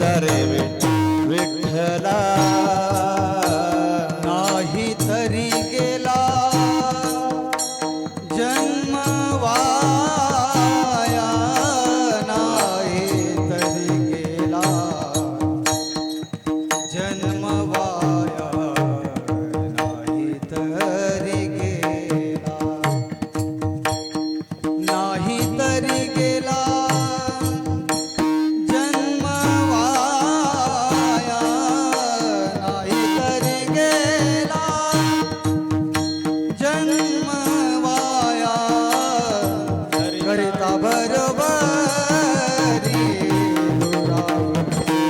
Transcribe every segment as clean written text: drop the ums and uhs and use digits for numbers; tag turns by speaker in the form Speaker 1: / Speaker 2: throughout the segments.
Speaker 1: गेला रे विठ्ठला,
Speaker 2: नाही तरी गेला जन्म वाया, नाही तरी गेला जन्म वाया, नाही तरी गेला, नाही तरी गेला जन्म वाया, नाही तरी गेला जन्म वाया, करिता बरोबरी दुरावसे,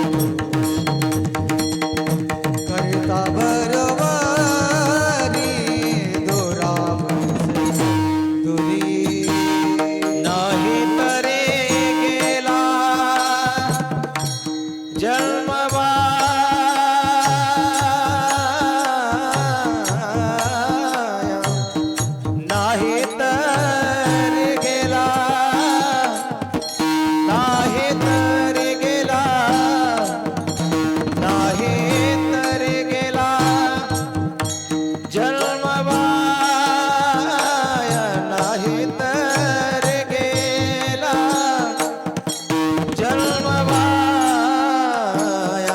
Speaker 2: करिता बरोबरी दुरावसे दुरी,
Speaker 1: नाही तरी गेला जन्म वाया, नाही तरी गेला, नाही तरी गेला, नाही तरी गेला जन्म वाया, नाही तरी गेला जन्म वाया,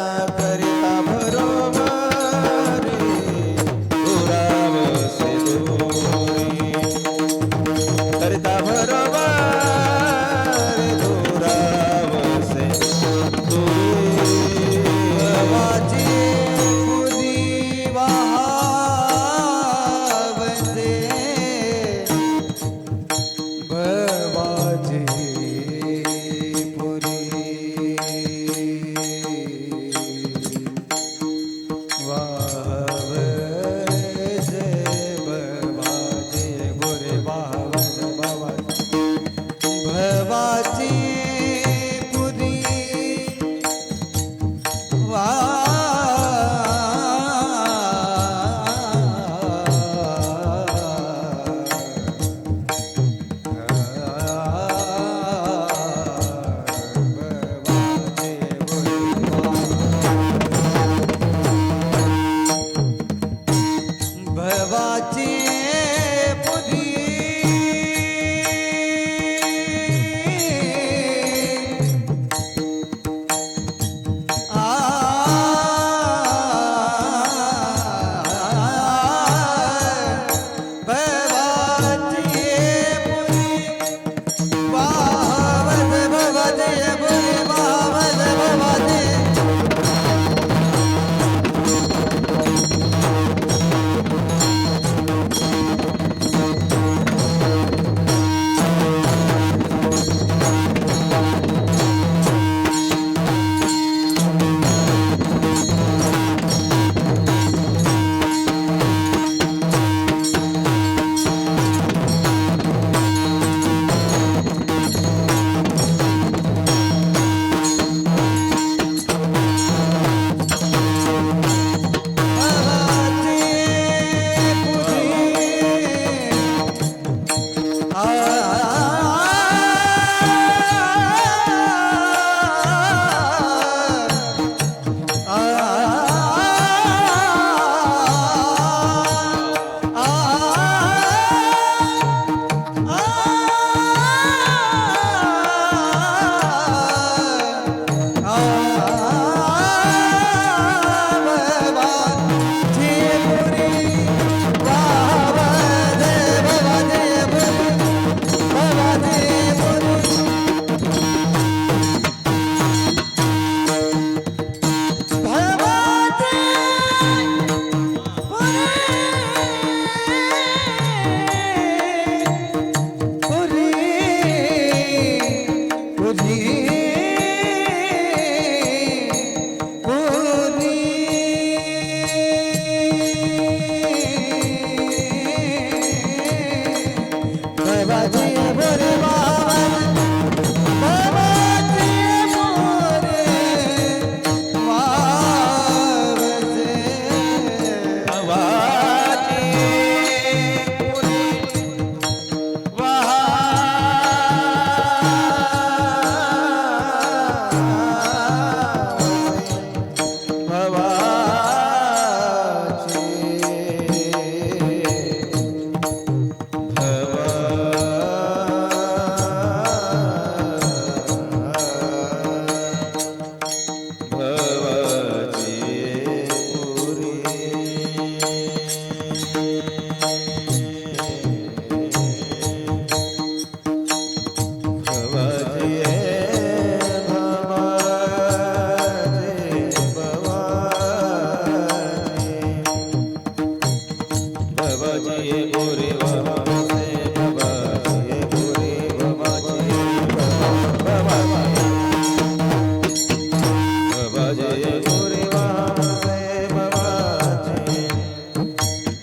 Speaker 1: जय मोरे वावसे बाबाजी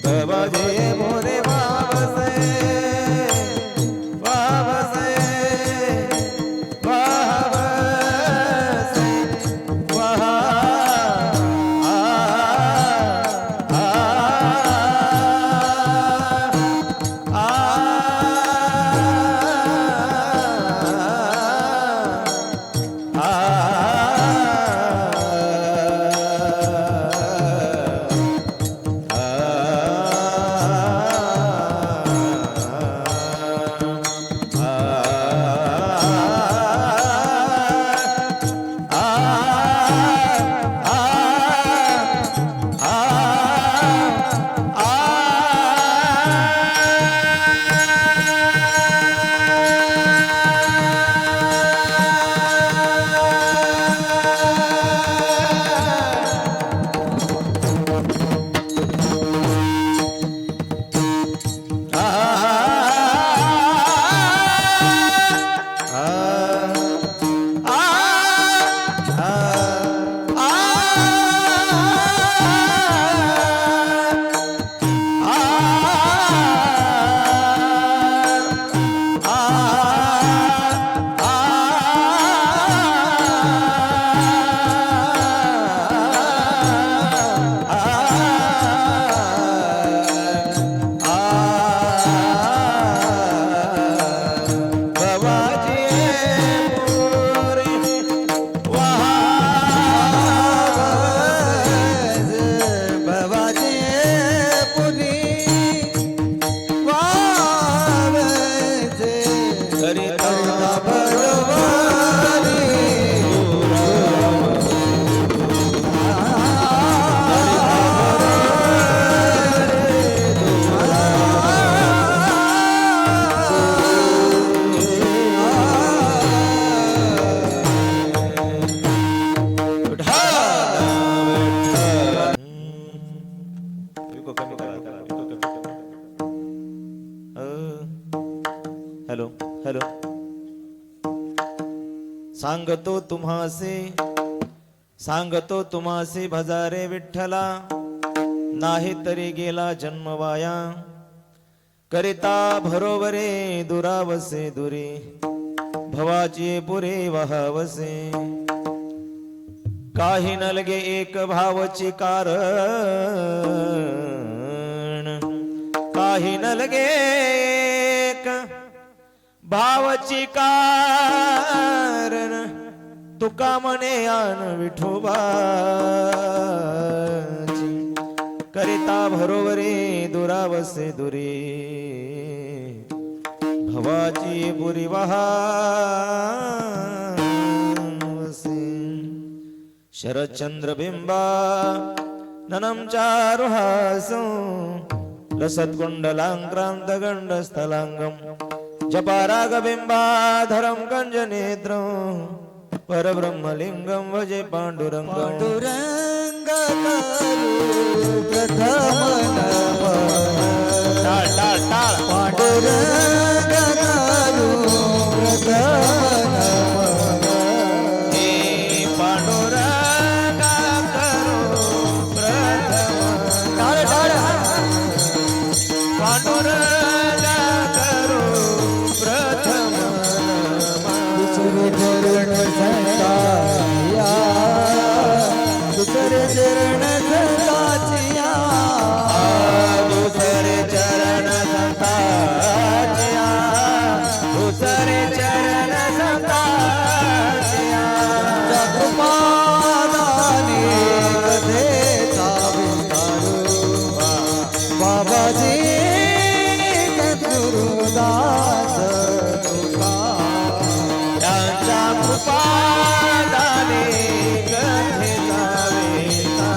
Speaker 1: बाबा जय मोरे वावसे वावसे वावसे वाहा हॅलो हॅलो सांगतो तुम्हासे भजारे विठ्ठला नाही तरी गेला जन्म वाया करिता भरोवरे दुरावसे दुरी भवाची पुरे वहावसे काही नलगे एक भावची कारण काही नलगे एक भावची कारण तुका मने आन विठोबाची करिता भरोवरे दुरावसे दुरी भवाची पुरी वहावसे शरचंद्र बिंबा ननम चारुहासो लसत्कुंडलांक्रांत गंडस्थलांगम जपारागबिंबाधरं गंजनेत्रं परब्रह्मलिंगं भजे पांडुरंगं
Speaker 2: पांडुरंग करू प्रथम नमः
Speaker 1: टाळ टाळ टाळ
Speaker 2: पांडुरंग करू प्रथम नमः
Speaker 1: हे पांडुरंगा करो प्रथम
Speaker 2: टाळ टाळ
Speaker 1: पांडुरंगा करो प्रथम
Speaker 2: दुसरे चरण संताया दुसरे चरण संताचिया
Speaker 1: दुसरे चरण संताचिया दुसरे चरण संताचिया
Speaker 2: कृपादाने कथेचा विस्तारू बाबाजी गुरुदास तुका
Speaker 1: त्यांच्या कृपादाने कथेचा वेता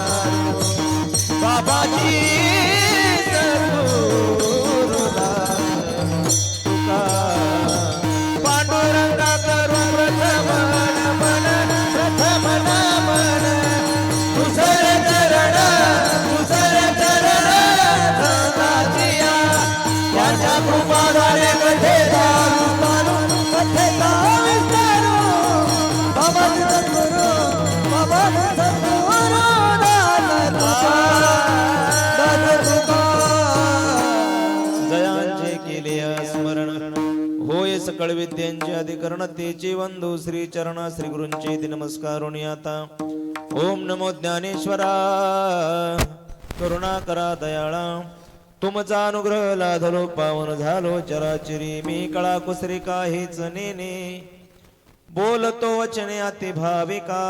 Speaker 1: सकळ विद्यांचे अधिकरण तेचे वंदू श्री चरण श्री गुरूंचे ते नमस्कारुणी आता ओम नमो ज्ञानेश्वरा करुणा करा दयाळा तुमचा अनुग्रह लाधलो पावन झालो चराचरी मी कळा कुसरी काहीच नेने बोलतो वचने अति भाविका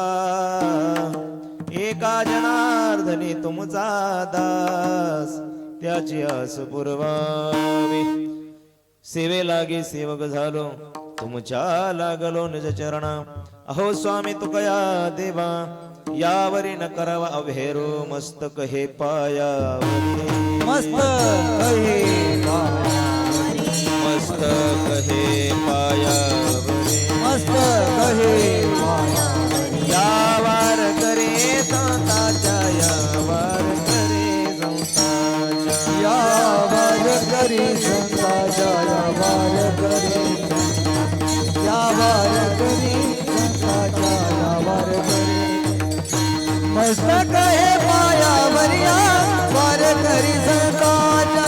Speaker 1: एका जनार्दनी तुमचा दास त्याची आस पुरवावी सेवे लागे सेवक झालो तुमच्या लागलो निज चरणा अहो स्वामी तुकया देवा यावरी न करावा अभेरो मस्तक हे पायावरी
Speaker 2: मस्त कहे
Speaker 1: मस्तक हे पायावरी
Speaker 2: मस्त कहे
Speaker 1: यावार करे संताच्या यावार करे संताच्या
Speaker 2: या वार करी संताच्या या वार करी या वार करी संताच्या या वार करी मस्तक हे पायावरिया वार करी संताच्या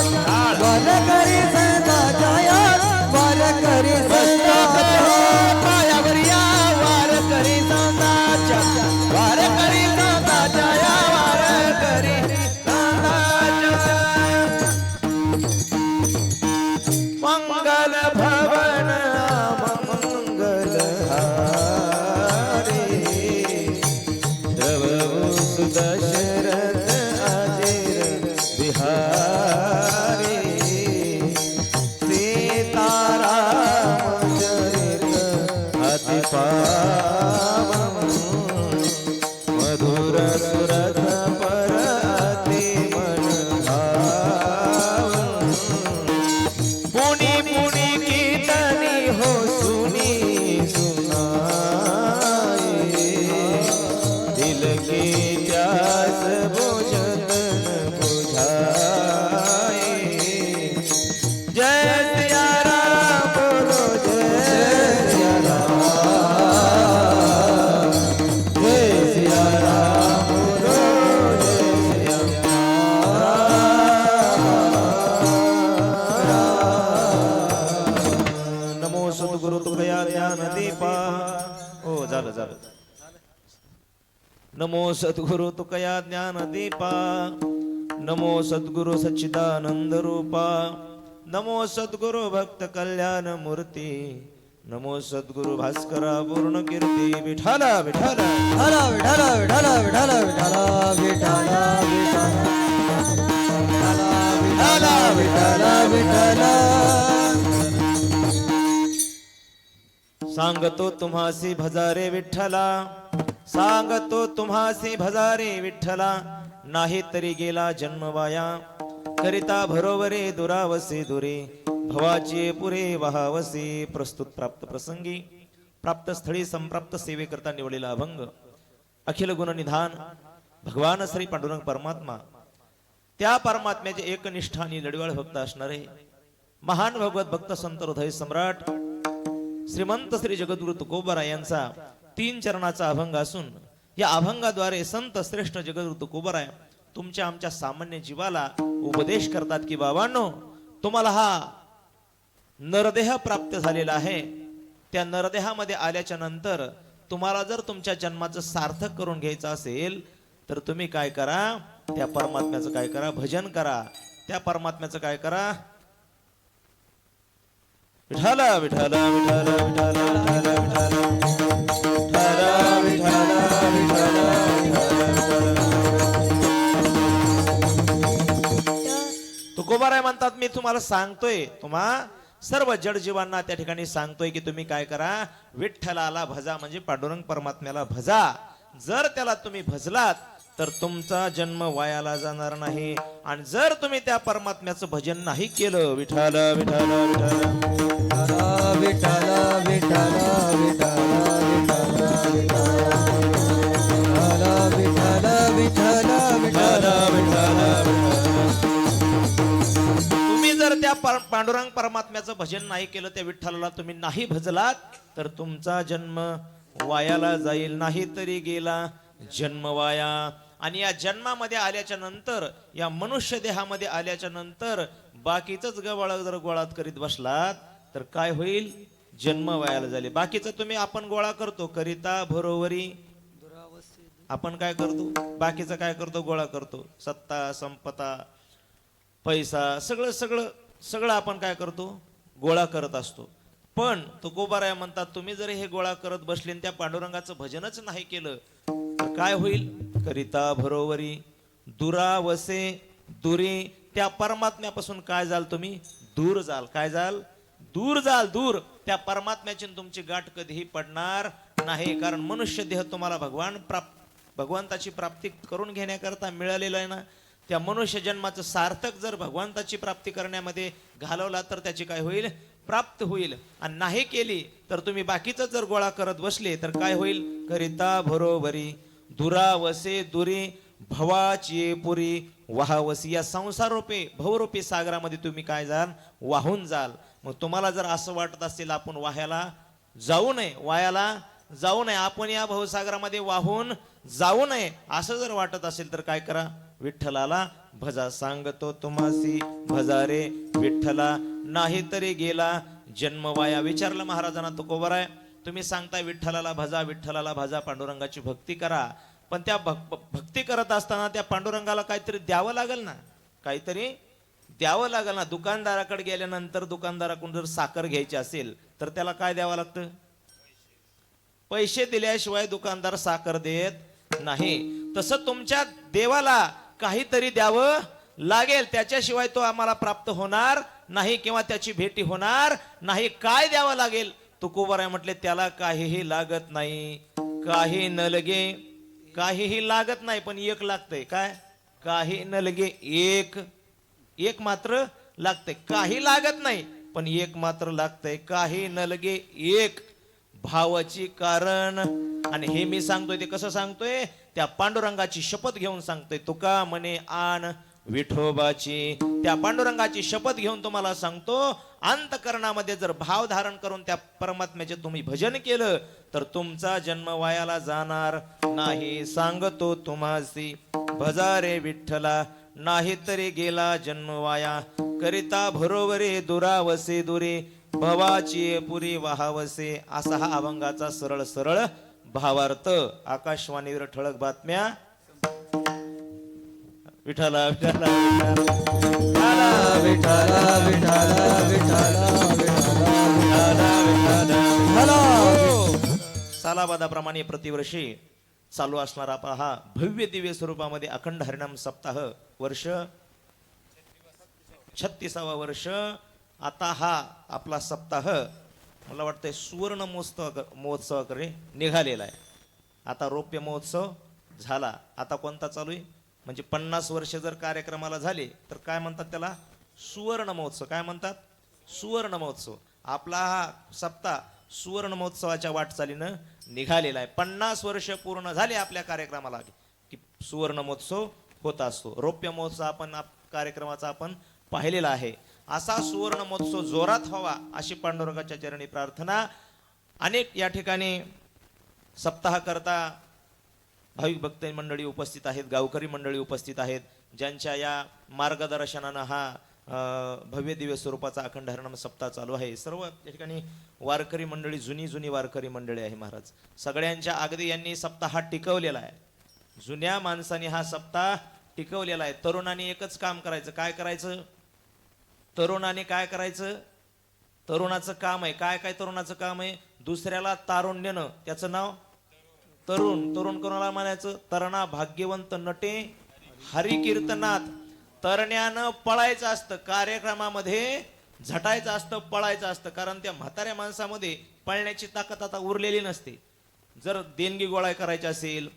Speaker 2: वार करी संताच्या या वार करी संताच्या
Speaker 1: पायावरिया वार करी संताच्या वार करी संताच्या या वार करी संताच्या मंगल भवन मंगल हारी द्रवभू सुदशरथ अजिर बिहारी सीताराम चरित अति पावन मधुर सुरथ पर अति मन भावन पुनि पुनि कीर्तनी हो सुनी सुनाई दिल की प्यास बुझतन बुझाई जय सिया राम बोलो जय सिया राम जय सिया राम बोलो जय सिया राम नमो सद्गुरु तुकया ज्ञान दीपा ओ झालं झालं नमो सद्गुरु तुकया ज्ञान दीपा नमो सद्गुरु सच्चिदानंद रूपा नमो सद्गुरु भक्त कल्याण मूर्ती नमो सद्गुरु भास्करा पूर्ण कीर्ती विठाला विठाला
Speaker 2: विठाला विठाला विठाला विठाला विठाला विठाला विठाला विठाला
Speaker 1: सांगतो तुम्हासी भजारे विठ्ठला सांगतो तुम्हासी भजारे विठ्ठला नाही तरी गेला जन्म वाया करिता भरोवरे दुरावसे दुरे भवाचे पुरे वहावसे प्रस्तुत प्राप्त प्रसंगी प्राप्त स्थळी संप्राप्त सेवेकरता निवडलेला अभंग अखिल गुण निधान भगवान श्री पांडुरंग परमात्मा त्या परमात्म्याचे एकनिष्ठ आणि लढवाळ भक्त असणारे महान भगवत भक्त संत हृदय सम्राट श्रीमंत श्री जगद्गुरु तुकोबाराय यांचा 3 चरणाचा अभंग असून या अभंगाद्वारे संत श्रेष्ठ जगद्गुरु तुकोबाराय तुमच्या आमच्या सामान्य जीवाला उपदेश करतात की बाबांनो तुम्हाला हा नरदेह प्राप्त झालेला आहे त्या नरदेहामध्ये आल्याच्या नंतर तुम्हाला जर तुमच्या जन्माचं सार्थक करून घ्यायचं असेल तर तुम्ही काय करा त्या परमात्म्याचं काय करा भजन करा त्या परमात्म्याचं काय करा विठाला विठाला विठाला विठाला विठाला विठाला विठाला विठाला तुकोबाराय म्हणतात मी तुम्हाला सांगतोय तुम्हा सर्व जड जीवांना त्या ठिकाणी सांगतोय की तुम्ही काय करा विठ्ठलाला भजा म्हणजे पांडुरंग परमात्म्याला भजा जर त्याला तुम्ही भजलात तर तुमचा जन्म वायाला जाणार नाही आणि जर तुम्ही त्या परमात्म्याचं भजन नाही केलं विठाला विठाला विठाला
Speaker 2: विठाला विठाला विठाला विठाला विठाला विठाला विठाला
Speaker 1: तुम्ही जर त्या पांडुरंग परमात्म्याचं भजन नाही केलं त्या विठ्ठलाला तुम्ही नाही भजलात तर तुमचा जन्म वायाला जाईल नाही तरी गेला जन्म वाया आणि या जन्मामध्ये आल्याच्या नंतर या मनुष्य देहामध्ये आल्याच्या नंतर बाकीच गवाळ जर गोळात करीत बसलात तर काय होईल जन्म वायाला झाले. बाकीचं तुम्ही आपण गोळा करतो, करिता भरोवरी आपण काय करतो, बाकीचं काय करतो, गोळा करतो. सत्ता संपदा पैसा सगळं सगळं सगळं आपण काय करतो, गोळा करत असतो. पण तुकोबाराया म्हणतात, तुम्ही जर हे गोळा करत बसले आणि त्या पांडुरंगाचं भजनच नाही केलं तर काय होईल. करिता भरोवरी दुरावसे दुरी, त्या परमात्म्यापासून काय जाल तुम्ही, दूर जाल. काय जाल, दूर जाल. दूर त्या परमात्म्याची तुमची गाठ कधीही पडणार नाही. कारण मनुष्य देह तुम्हाला भगवंताची प्राप्ती करून घेण्याकरता मिळालेला आहे ना. त्या मनुष्य जन्माचं सार्थक जर भगवंताची प्राप्ती करण्यामध्ये घालवला तर त्याची काय होईल, प्राप्त होईल. आणि नाही केली तर तुम्ही बाकीचं जर गोळा करत बसले तर काय होईल. करिता भरोवरी दुरावसे दुरी भवाची पुरी वाहावसी, या संसार रूपे भवरूपी सागरामध्ये तुम्ही काय जाल, वाहून जाल. मग तुम्हाला जर असं वाटत असेल आपण वाह्याला जाऊ नये, वायाला जाऊ नये, आपण या भवसागरामध्ये वाहून जाऊ नये असं जर वाटत असेल तर काय करा, विठ्ठलाला भजा. सांगतो तुम्हासी भजा रे विठ्ठला, नाही तरी गेला जन्म वाया. विचारलं महाराजांना तुकोबाराय, तुम्ही सांगताय विठ्ठलाला भजा, विठ्ठलाला भजा, पांडुरंगाची भक्ती करा. पण त्या भक्ती करत असताना त्या पांडुरंगाला काहीतरी द्यावं लागेल ना, काहीतरी द्यावं लागेल ना. दुकानदाराकडे गेल्यानंतर दुकानदाराकडून जर साखर घ्यायची असेल तर त्याला काय द्यावं लागतं, पैसे दिल्याशिवाय दुकानदार साखर देत नाही. तसं तुमच्या देवाला काहीतरी द्यावं लागेल, त्याच्याशिवाय तो आम्हाला प्राप्त होणार नाही किंवा त्याची भेटी होणार नाही. काय द्यावं लागेल. तुकोबाराय म्हटले, त्याला काहीही लागत नाही. काही न लगे, काहीही लागत नाही पण एक लागतंय. काय, काही न लगे एक, एक मात्र लागतंय. काही लागत नाही पण एक मात्र लागतंय. काही न लगे एक भावाची कारण. आणि हे मी सांगतोय ते कसं सांगतोय, त्या पांडुरंगाची शपथ घेऊन सांगतोय. तुका म्हणे आण विठोबाची, त्या पांडुरंगाची शपथ घेऊन तुम्हाला सांगतो, अंतकरणामध्ये जर भाव धारण करून त्या परमात्म्याचे तुम्ही भजन केलं तर तुमचा जन्म वायाला जाणार नाही. सांगतो तुम्हासी भजा रे विठ्ठला, नाही तरी गेला जन्म वाया. करिता भरोवरे दुरावसे दुरे भवाची पुरी वाहावसे. असा हा अभंगाचा सरळ सरळ भावार्थ. आकाशवाणीवर ठळक बातम्या. विठ्ठला विठ्ठला विठ्ठला
Speaker 2: विठ्ठला विठ्ठला
Speaker 1: सालाबादाप्रमाणे प्रतिवर्षी चालू असणारा आपला हा भव्य दिव्य स्वरूपामध्ये अखंड हरिनाम सप्ताह, वर्ष 36वा वर्ष. आता हा आपला सप्ताह मला वाटतंय सुवर्ण महोत्सवाकडे निघालेला आहे. आता रौप्य महोत्सव झाला, आता कोणता चालू आहे, म्हणजे 50 वर्ष जर कार्यक्रमाला झाले तर काय म्हणतात त्याला, सुवर्ण महोत्सव. काय म्हणतात, सुवर्ण महोत्सव. आपला हा सप्ताह सुवर्ण महोत्सवाच्या वाटचालीनं निघालेला आहे. 50 वर्ष पूर्ण झाले आपल्या कार्यक्रमाला की सुवर्ण महोत्सव होत असतो. रौप्य महोत्सव आपण कार्यक्रमाचा आपण पाहिलेला आहे. असा सुवर्ण महोत्सव जोरात व्हावा अशी पांडुरंगाच्या चरणी प्रार्थना. अनेक या ठिकाणी सप्ताह करता भाविक भक्त मंडळी उपस्थित आहेत, गावकरी मंडळी उपस्थित आहेत, ज्यांच्या या मार्गदर्शनानं हा भव्य दिव्य स्वरूपाचा अखंड हरिनाम सप्ताह चालू आहे. सर्व या ठिकाणी वारकरी मंडळी, जुनी वारकरी मंडळी आहे महाराज. सगळ्यांच्या अगदी यांनी सप्ताह हा टिकवलेला आहे. जुन्या माणसाने हा सप्ताह टिकवलेला आहे. तरुणांनी एकच काम करायचं. काय करायचं, तरुणाने काय करायचं, तरुणाचं काम आहे काय, काय तरुणाचं काम आहे, दुसऱ्याला तारून देणं. त्याचं नाव तरुण. तरुण कोणाला म्हणायचं, तरणा भाग्यवंत नटे हरी कीर्तनात. तरण्यानं पळायचं असतं, कार्यक्रमामध्ये झटायचं असतं, पळायचं असतं. कारण त्या म्हाताऱ्या माणसामध्ये पळण्याची ताकद आता उरलेली नसते. जर देणगी गोळा करायची असेल,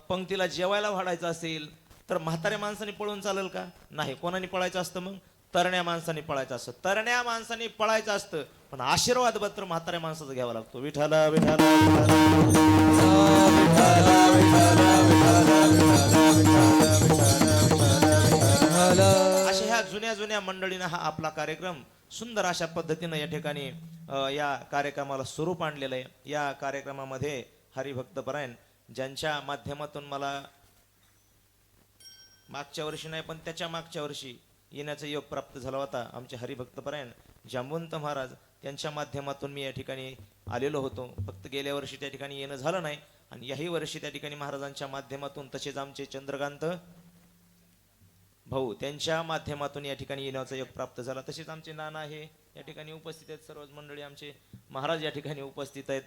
Speaker 1: पंक्तीला जेवायला वाढायचं असेल तर म्हाताऱ्या माणसाने पळून चालेल का, नाही. कोणाने पळायचं असतं, मग तरण्या माणसाने पळायचं असतं. तरण्या माणसाने पळायचं असतं पण आशीर्वाद पत्र म्हाताऱ्या माणसाचा घ्यावा लागतो. विठ्ठला विठ्ठला अशा ह्या जुन्या मंडळीनं हा आपला कार्यक्रम सुंदर अशा पद्धतीनं या ठिकाणी या कार्यक्रमाला स्वरूप आणलेलं आहे. या कार्यक्रमामध्ये हरिभक्तपरायण ज्यांच्या माध्यमातून मला मागच्या वर्षी नाही पण त्याच्या मागच्या वर्षी येण्याचा योग प्राप्त झाला होता, आमचे हरिभक्तपरायण जांबवंत महाराज त्यांच्या माध्यमातून मी या ठिकाणी आलेलो होतो. फक्त गेल्या वर्षी त्या ठिकाणी येणं झालं नाही आणि याही वर्षी त्या ठिकाणी महाराजांच्या माध्यमातून तसेच आमचे चंद्रकांत भाऊ त्यांच्या माध्यमातून या ठिकाणी येण्याचा योग प्राप्त झाला. तसेच आमचे नाना हे या ठिकाणी उपस्थित आहेत. सर्वच मंडळी आमचे महाराज या ठिकाणी उपस्थित आहेत.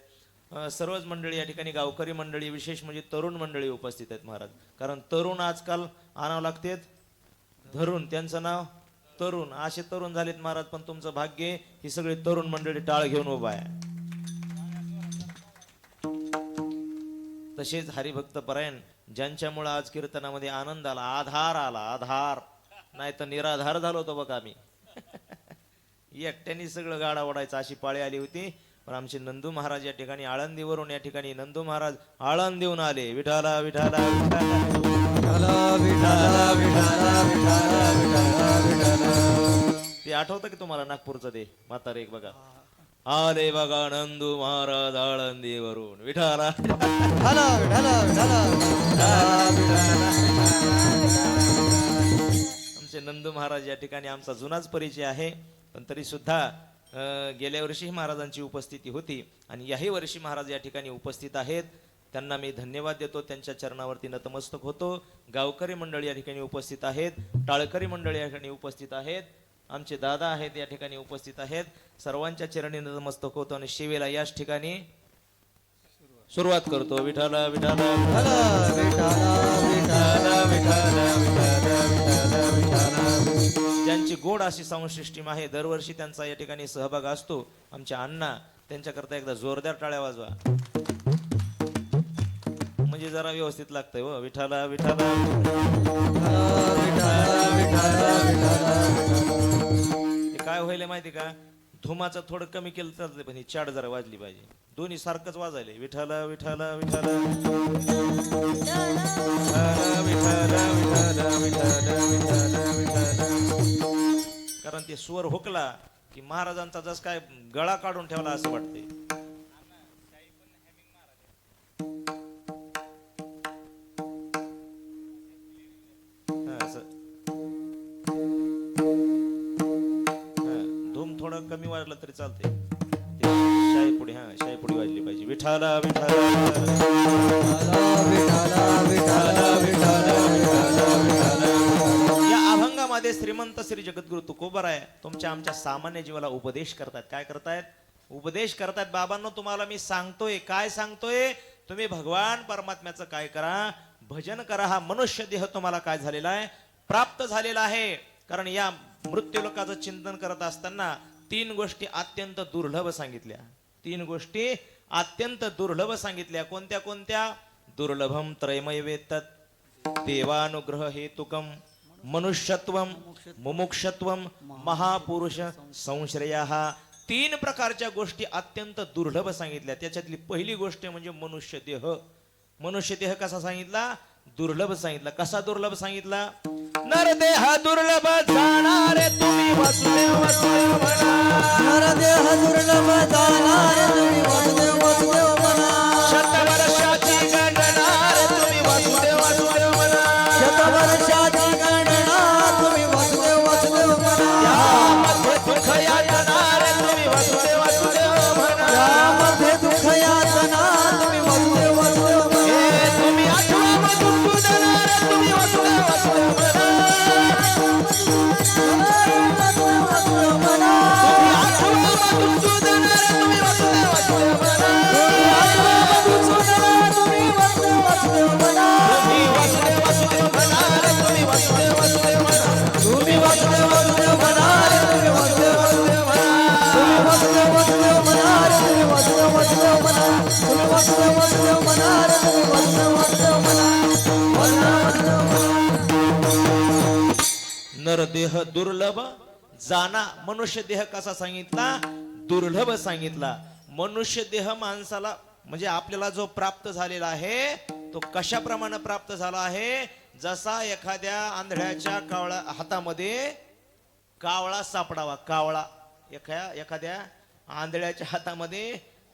Speaker 1: सर्वच मंडळी या ठिकाणी गावकरी मंडळी विशेष म्हणजे तरुण मंडळी उपस्थित आहेत महाराज. कारण तरुण आजकाल आणावं लागतेत धरून, त्यांचं नाव तरुण. असे तरुण झालेत महाराज. पण तुमचं भाग्य ही सगळी तरुण मंडळी टाळ घेऊन उभा आहे. तसेच हरिभक्त परायण ज्यांच्यामुळे आज कीर्तनामध्ये आनंद आला, आधार आला, आधार नाही तर निराधार झालो होतो बघा आम्ही. एकट्याने सगळं गाडा ओढायचा अशी पाळी आली होती. पण आमचे नंदू महाराज या ठिकाणी आळंदीवरून या ठिकाणी नंदू महाराज आळंदीहून आले. विठाला विठाला विठाला
Speaker 2: विठाला विठाला विठाला विठाला विठाला.
Speaker 1: ते आठवतं की तुम्हाला नागपूरचं ते म्हातारे एक बघा आले बघा नंदू महाराज आळंदीवरून. विठाला
Speaker 2: विठाला विठाला विठाला
Speaker 1: आमचे नंदू महाराज या ठिकाणी आमचा जुनाच परिचय आहे. पण तरी सुद्धा गेल्या वर्षी महाराजांची उपस्थिती होती आणि याही वर्षी महाराज या ठिकाणी उपस्थित आहेत. त्यांना मी धन्यवाद देतो. त्यांच्या चरणावरती नतमस्तक होतो. गावकरी मंडळी या ठिकाणी उपस्थित आहेत. टाळकरी मंडळी या ठिकाणी उपस्थित आहेत. आमचे दादा आहेत या ठिकाणी उपस्थित आहेत. सर्वांच्या चरणी नतमस्तक होतो आणि शिवेला याच ठिकाणी सुरुवात करतो. विठाला विठाला
Speaker 2: विठाला विठाला विठाला विठाला विठाला विठाला.
Speaker 1: ज्यांची गोड अशी साऊंड आहे, दरवर्षी त्यांचा या ठिकाणी सहभाग असतो. आमच्या अण्णा त्यांच्याकरता एकदा जोरदार टाळ्या वाजवा म्हणजे जरा व्यवस्थित लागतंय. हो विठाला विठाला ते काय व्हायला माहिती का, धुमाचं थोडं कमी केलं चालतंय पण ही चाड जरा वाजली पाहिजे. दोन्ही सारखंच वाजायले. विठाला विठाला विठाला विठाला विठाला विठाला विठाला विठाला. कारण ते स्वर हुकला की महाराजांचा जस काय गळा काढून ठेवला असं वाटतंय. धूम थोडं कमी वाजलं तरी चालतंय. शाहीपुडी शाहीपुडी वाजली पाहिजे. विठाला विठाला या अभंगामध्ये श्रीमंत श्री जगद्गुरु तुकोबाराय तुमच्या आमच्या सामान्य जीवाला उपदेश करतात. काय करतायत? उपदेश करतायत. बाबांनो तुम्हाला मी सांगतोय. काय सांगतोय? तुम्ही भगवान परमात्म्याचं काय करा, भजन करा. हा मनुष्य देह तुम्हाला काय झालेला आहे, प्राप्त झालेला आहे. कारण या मृत्यू लोकाचं चिंतन करत असताना 3 गोष्टी अत्यंत दुर्लभ सांगितल्या. 3 गोष्टी अत्यंत दुर्लभ सांगितल्या. कोणत्या कोणत्या? दुर्लभम त्रयमय वेत्तत, देवानुग्रह हेतुकम, मनुष्यत्वम, मुमुक्षत्वम, महापुरुष संश्रयः. 3 प्रकारच्या गोष्टी अत्यंत दुर्लभ सांगितल्या. त्याच्यातली पहिली गोष्ट म्हणजे मनुष्य देह. मनुष्य देह कसा सांगितला? दुर्लभ सांगितला. कसा दुर्लभ सांगितला? नरदेह दुर्लभ जाणारे तुम्ही वसुदेव वसुदेव म्हणा.
Speaker 2: नरदेह दुर्लभ जाणारे तुम्ही वसुदेव वसुदेव म्हणा.
Speaker 1: शतवर्षाची गणना तुम्ही वसुदेव वसुदेव म्हणा.
Speaker 2: शतवर्षाची गणना तुम्ही वसुदेव वसुदेव म्हणा.
Speaker 1: यामध्ये दुःख यातना तुम्ही वसुदेव वसुदेव म्हणा.
Speaker 2: यामध्ये दुःख यातना तुम्ही वसुदेव वसुदेव म्हणा.
Speaker 1: तुम्ही आठवामधून देणारे तुम्ही वसुदेव वसुदेव म्हणा. नरदेह दुर्लभ जाना. मनुष्य देह कसा सांगितला? दुर्लभ सांगितला. मनुष्य देह माणसाला म्हणजे आपल्याला जो प्राप्त झालेला आहे तो कशाप्रमाणे प्राप्त झाला आहे? जसा एखाद्या आंधळ्याच्या कावळा हातामध्ये कावळा सापडावा. कावळा एखाद्या आंधळ्याच्या हातामध्ये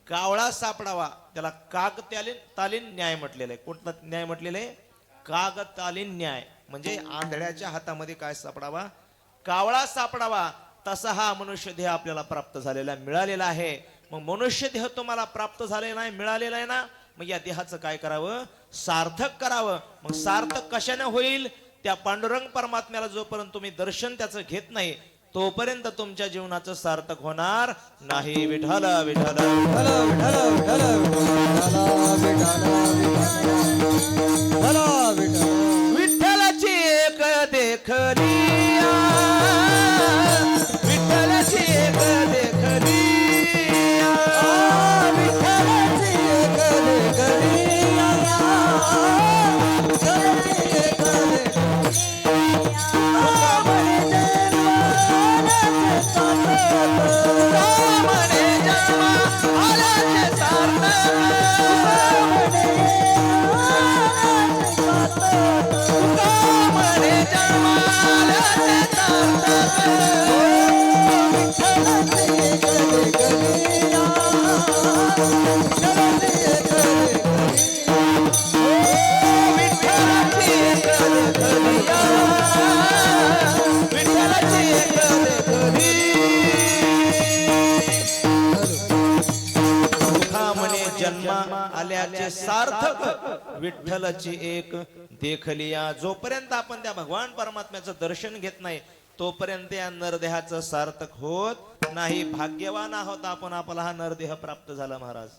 Speaker 1: कावळा सापडावा. त्याला कागतालीन न्याय म्हटलेला आहे. कोणता न्याय म्हटलेला आहे? कागतालीन न्याय. म्हणजे आंधळ्याच्या हातामध्ये काय सापडावा? कावळा सापडावा. तसा हा मनुष्य देह आपल्याला प्राप्त झालेला मिळालेला आहे. मग मनुष्य देह तुम्हाला प्राप्त झालेला नाही, मिळालेला आहे ना, मग या देहाचं काय करावं? सार्थक करावं. मग सार्थक कशाने होईल? त्या पांडुरंग परमात्म्याला जोपर्यंत तुम्ही दर्शन त्याचं घेत नाही तोपर्यंत तुमच्या जीवनाचं सार्थक होणार नाही. विठ्ठल विठ्ठल विठ्ठलाची एक देखलिया, विठ्ठलाची एक देखलिया,
Speaker 2: विठ्ठलाची एक देखलिया, विठ्ठलाची एक देखलिया.
Speaker 1: म्हणे जन्म आल्याचे म्हणे जन्म आल्याचे
Speaker 2: विठ्ठलाची एक देखलिया, विठ्ठलाची एक
Speaker 1: विठ्ठलाची एक देखलिया, विठ्ठलाची एक देखलिया. सुखा म्हणे जन्मा आल्याचे सार्थक, विठ्ठलाची एक देखलिया. जोपर्यंत आपण त्या भगवान परमात्म्याचं दर्शन घेत नाही तोपर्यंत या नरदेहाचं सार्थक होत नाही. भाग्यवान आहोत आपण, आपला हा नरदेह प्राप्त झाला महाराज.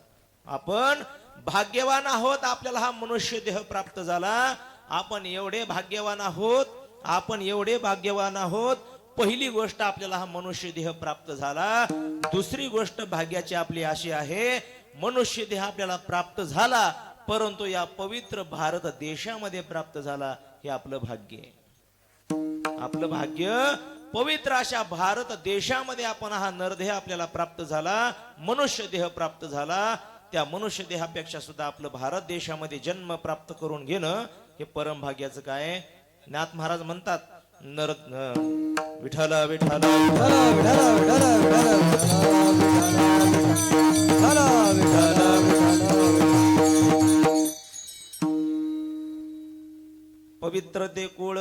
Speaker 1: आपण भाग्यवान आहोत, आपल्याला हा मनुष्य देह प्राप्त झाला. आपण एवढे भाग्यवान आहोत, आपण एवढे भाग्यवान आहोत. पहिली गोष्ट आपल्याला हा मनुष्य देह प्राप्त झाला. दुसरी गोष्ट भाग्याची आपली अशी आहे, मनुष्य देह आपल्याला प्राप्त झाला परंतु या पवित्र भारत देशामध्ये प्राप्त झाला. हे आपलं भाग्य आहे. आपलं भाग्य पवित्र अशा भारत देशामध्ये आपण हा नरदेह आपल्याला प्राप्त झाला, मनुष्य देह प्राप्त झाला. त्या मनुष्य देहापेक्षा सुद्धा आपलं भारत देशामध्ये जन्म प्राप्त करून घेणं हे परम भाग्याचं काय. नाथ महाराज म्हणतात नर विठ्ठल विठ्ठल पवित्र ते कुळ,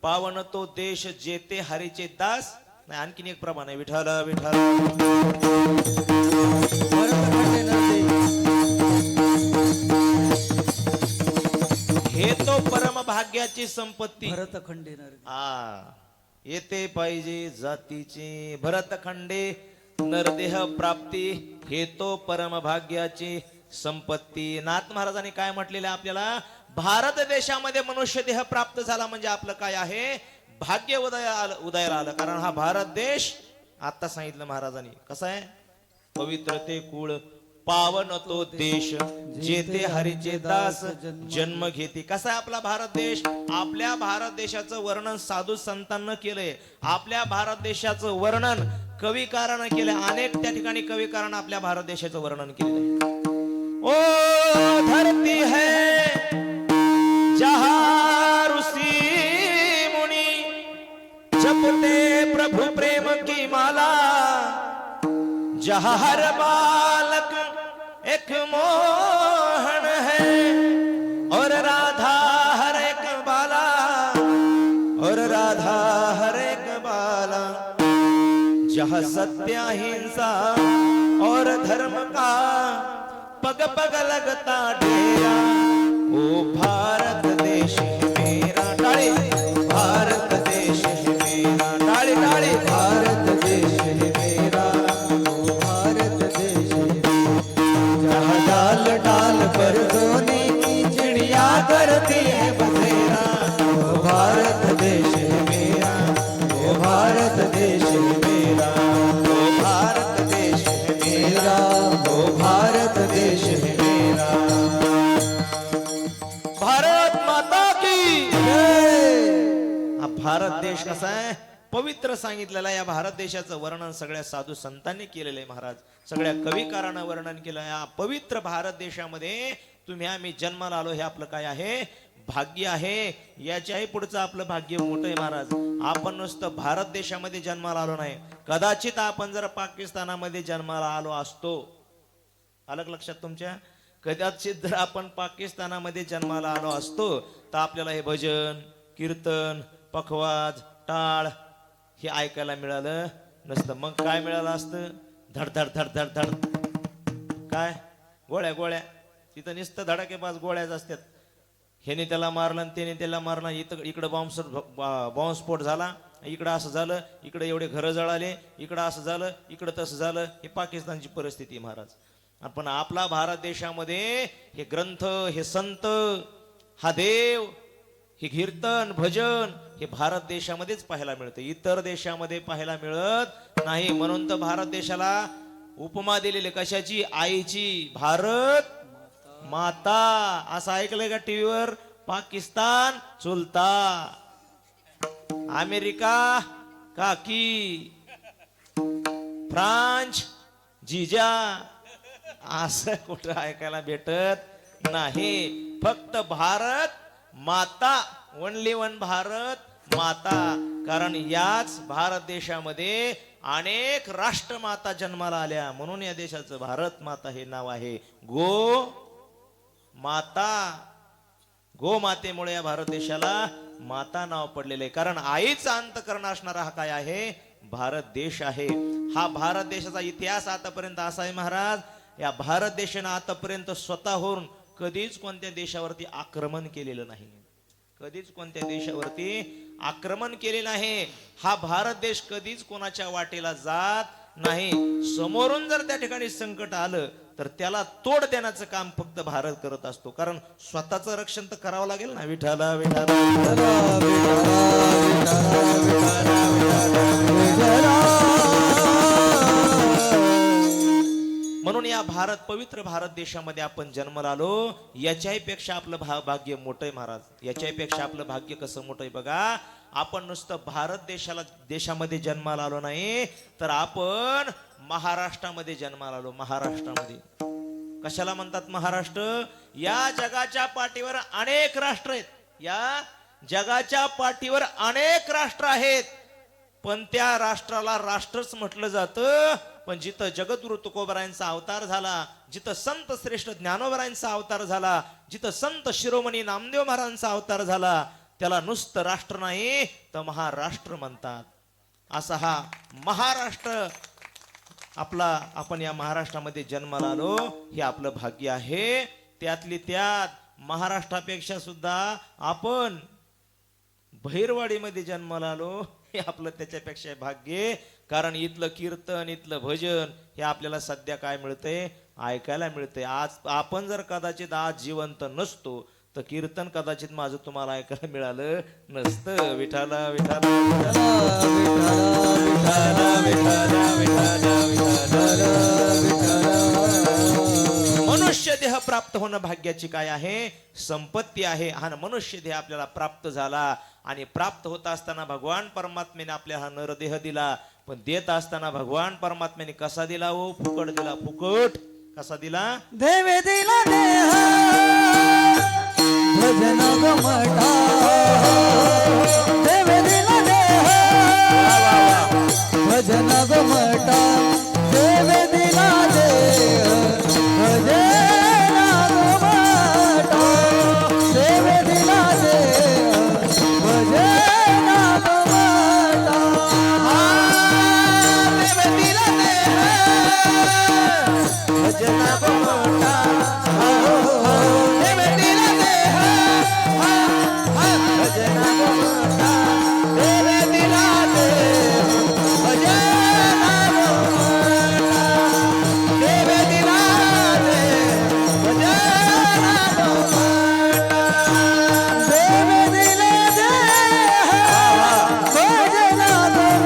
Speaker 1: पावन तो देश, जेते हरीचे दास. नाही, आणखीन एक प्रमाण आहे. विठ्ठल विठ्ठल हे तो परम भाग्याची संपत्ती.
Speaker 2: भरतखंडे
Speaker 1: येते पाहिजे जातीची भरतखंडे नरदेह प्राप्ती, हे तो परम भाग्याची संपत्ती. नाथ महाराजांनी काय म्हटलेलं आहे आपल्याला? भारत देशामध्ये मनुष्य देह प्राप्त झाला म्हणजे आपलं काय आहे? भाग्य उदयाला आलं. कारण हा भारत देश आता सांगितलं महाराजांनी कसा आहे? पवित्र ते कुळ, पावन तो देश, जेथे हरीचे दास जन्म घेते. कसा आहे आपला भारत देश? आपल्या भारत देशाचं वर्णन साधू संतांना केलंय. आपल्या भारत देशाचं वर्णन कविकारानं केलंय. अनेक त्या ठिकाणी कविकारानं आपल्या भारत देशाचं वर्णन केलंय. ओ धरती है जहाँ ऋषि मुनि जपते प्रभु प्रेम की माला, जहाँ हर बालक एक मोहन है और राधा हर एक बाला, और राधा हर एक बाला, जहाँ सत्य अहिंसा और धर्म का पग पग लगता डेरा. ओ भारत देश है मेरा, टाळी. भारत देश है मेरा, टाळी टाळी.
Speaker 2: भारत देश है मेरा, भारत देश जहाँ डाल डाल पर सोने की चिड़िया करती है बसेरा. वो भारत देश है मेरा, वो भारत देश है मेरा,
Speaker 1: ओ भारत देश है मेरा,
Speaker 2: वो भारत देश है मेरा.
Speaker 1: भारत माता की
Speaker 2: जय.
Speaker 1: हा भारत देश कसा आहे? पवित्र सांगितलेला. या भारत देशाचं वर्णन सगळ्या साधू संतांनी केलेलं आहे महाराज. सगळ्या कविकारानं वर्णन केलं. या पवित्र भारत देशामध्ये तुम्ही आम्ही जन्माला आलो हे आपलं काय आहे? भाग्य आहे. याच्याही पुढचं आपलं भाग्य मोठं आहे महाराज. आपण नुसतं भारत देशामध्ये जन्माला आलो नाही, कदाचित आपण जर पाकिस्तानामध्ये जन्माला आलो असतो, अलग लक्षात तुमच्या, कदाचित जर आपण पाकिस्तानामध्ये जन्माला आलो असतो तर आपल्याला हे भजन कीर्तन पखवाज टाळ हे ऐकायला मिळालं नसतं. मग काय मिळालं असतं? धड धड धड धड धड. काय गोळ्या गोळ्या, तिथं नुसतं धडाकेबाज गोळ्याच असतात. ह्याने त्याला मारलं आणि त्याने त्याला मारलं. इकडं बॉम्बस्फोट झाला, इकडं असं झालं, इकडे एवढे घरं जळाले, इकडं असं झालं, इकडं तसं झालं. हे पाकिस्तानची परिस्थिती आहे महाराज. पण आपला भारत देशामध्ये हे ग्रंथ, हे संत, हा देव, हे कीर्तन भजन हे भारत देशामध्येच पाहायला मिळतं, इतर देशामध्ये पाहायला मिळत नाही. म्हणून तर भारत देशाला उपमा दिलेली कशाची? आईची. भारत माता. असं ऐकलंय का टीव्हीवर? पाकिस्तान चुलता, अमेरिका काकी, फ्रान्स जीजा. असं कुठं ऐकायला भेटत नाही. फक्त भारत माता, ओनली वन भारत माता. कारण याच भारत देशामध्ये अनेक राष्ट्रमाता जन्माला आल्या, म्हणून या देशाचं भारत माता हे नाव आहे. गो माता, गो मातेमुळे या भारत देशाला माता नाव पडलेले आहे. कारण आईचा अंतःकरण असणारा हा काय आहे? भारत देश आहे. हा भारत देशाचा इतिहास आतापर्यंत असा आहे महाराज, या भारत देशाने आतापर्यंत स्वतःहून कधीच कोणत्या देशावरती आक्रमण केलेलं नाही. कधीच कोणत्या देशावरती आक्रमण केले नाही. हा भारत देश कधीच कोणाच्या वाटेला जात नाही. समोरून जर त्या ठिकाणी संकट आलं तर त्याला तोड देण्याचं काम फक्त भारत करत असतो. कारण स्वतःचं रक्षण तर करावं लागेल ना. विठाला विठाला म्हणून या भारत, पवित्र भारत देशामध्ये आपण जन्माला आलो. याच्याही पेक्षा आपलं भाग्य मोठं आहे महाराज. याच्याही पेक्षा आपलं भाग्य कसं मोठं आहे बघा. आपण नुसतं भारत देशामध्ये जन्माला आलो नाही, तर आपण महाराष्ट्रामध्ये जन्माला आलो. महाराष्ट्रामध्ये कशाला म्हणतात महाराष्ट्र? या जगाच्या पाठीवर अनेक राष्ट्र आहेत. या जगाच्या पाठीवर अनेक राष्ट्र आहेत, पण त्या राष्ट्राला राष्ट्रच म्हटलं जातं. पण जिथं जगद्गुरु तुकोबारायांचा अवतार झाला, जिथं संत श्रेष्ठ ज्ञानोबारायांचा अवतार झाला, जिथं संत शिरोमणी नामदेव महाराजांचा अवतार झाला, त्याला नुसतं राष्ट्र नाही तर महाराष्ट्र म्हणतात. असा हा महाराष्ट्र आपला, आपण या महाराष्ट्रामध्ये जन्माला आलो हे आपलं भाग्य आहे. त्यातली त्यात महाराष्ट्रापेक्षा सुद्धा आपण बहिरवाडीमध्ये जन्माला आलो हे आपलं त्याच्यापेक्षा भाग्य. कारण इथलं कीर्तन, इथलं भजन हे आपल्याला सध्या काय मिळतंय? ऐकायला मिळतंय. आज आपण जर कदाचित आज जिवंत नसतो तर कीर्तन कदाचित माझं तुम्हाला ऐकायला मिळालं नसतं. विठाला विठाला मनुष्य देह प्राप्त होणं भाग्याची काय आहे? संपत्ती आहे. हा मनुष्य देह आपल्याला प्राप्त झाला, आणि प्राप्त होत असताना भगवान परमात्म्याने आपल्याला हा नरदेह दिला. पण देत असताना भगवान परमात्म्याने कसा दिला? हो, फुकट दिला. फुकट कसा दिला?
Speaker 2: देवे दिला देह भजन गमटा, देवे दिला देह भजन गमटा, देवे दिला देह भजन गमटा, देवे दिला देह भजन गमटा. देवे दिला देह भजन गमटा, देवे दिला देह भजन गमटा, देवे दिला देह भजन गमटा, देवे दिला देह भजन गमटा, देवे दिला देह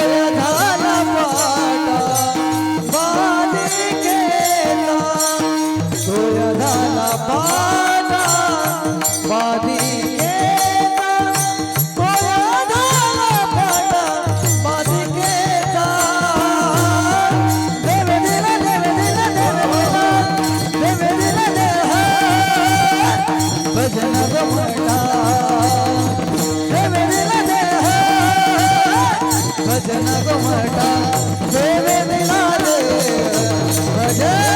Speaker 2: भजन गमटा. तोय झाला पाटा बालिकेचा, तोय झाला पाटा बालिकेचा, तोय झाला पाटा बालिकेचा. देवे दिला देवे दिला देवे दिला देवे दिला देह भजन गमटा, देवे दिला देह भजन गमटा, देवे दिला देह भजन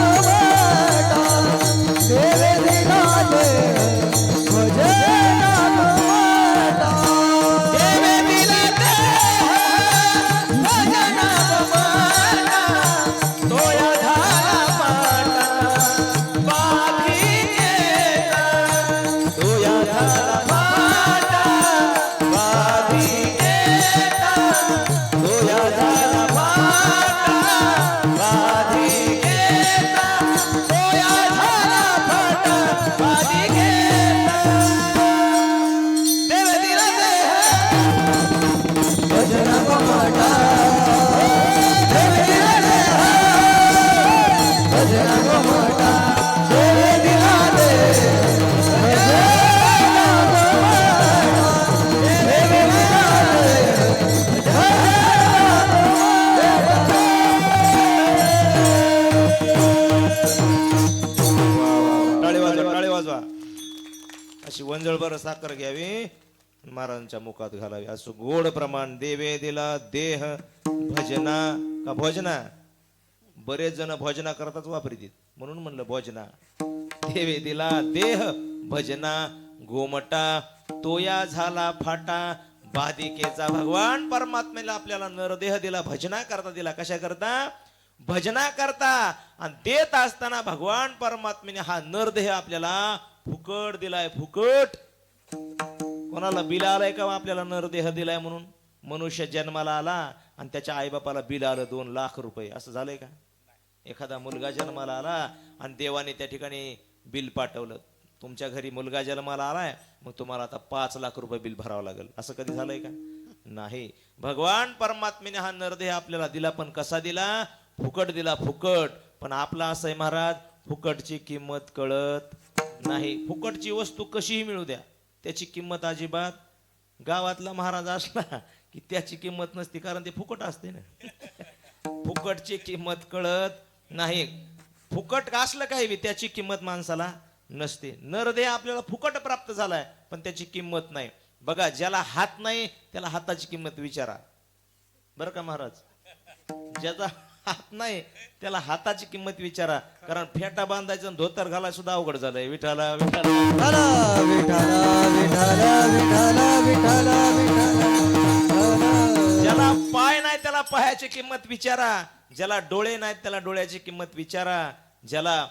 Speaker 2: गमटा, देवे दिला देह भजन गमटा, देवे दिला देह
Speaker 1: अशी वंजळभर साखर घ्यावी, महाराजांच्या मुखात घालावी. असं गोड प्रमाण. देवे दिला देह भजना का भोजना. बरेच जण भोजना करताच वापरित, म्हणून म्हणलं भोजना. देवे दिला देह भजना गोमटा तोया झाला फाटा. बाधिकेचा भगवान परमात्म्याला आपल्याला नरदेह दिला, भजना करता दिला. कशा करता? भजना करता. आणि देत असताना भगवान परमात्म्याने हा नरदेह आपल्याला फुकट दिलाय. फुकट. कोणाला बिल आलंय का आपल्याला नरदेह दिलाय म्हणून? मनुष्य जन्माला आला आणि त्याच्या आईबापाला बिल आलं 2 लाख रुपये. असं झालंय का? एखादा मुलगा जन्माला आला आणि देवाने त्या ठिकाणी बिल पाठवलं, तुमच्या घरी मुलगा जन्माला आलाय, मग तुम्हाला आता 5 लाख रुपये बिल भरावं लागेल. असं कधी झालंय का? नाही. भगवान परमात्म्याने हा नरदेह आपल्याला दिला, पण कसा दिला? फुकट दिला. फुकट. पण आपला असं आहे महाराज, फुकटची किंमत कळत नाही. फुकटची वस्तू कशीही मिळू द्या, त्याची किंमत अजिबात. गावातला महाराज असला की त्याची किंमत नसते, कारण ते फुकट असते ना. फुकटची किंमत कळत नाही. फुकट असलं काही त्याची किंमत माणसाला नसते. नरदेह आपल्याला फुकट प्राप्त झालाय, पण त्याची किंमत नाही. बघा, ज्याला हात नाही त्याला हाताची किंमत विचारा, बरं का महाराज. ज्याचा हात नाही त्याला हाताची किंमत विचारा, कारण फेटा बांधायचं धोतर घालाय सुद्धा अवघड झालंय. विठाला विठाला
Speaker 2: विठाला विठाला विठाला विठाला विठाला.
Speaker 1: ज्याला पाय नाही त्याला पायाची किंमत विचारा, ज्याला डोळे नाहीत त्याला डोळ्याची किंमत विचारा, ज्याला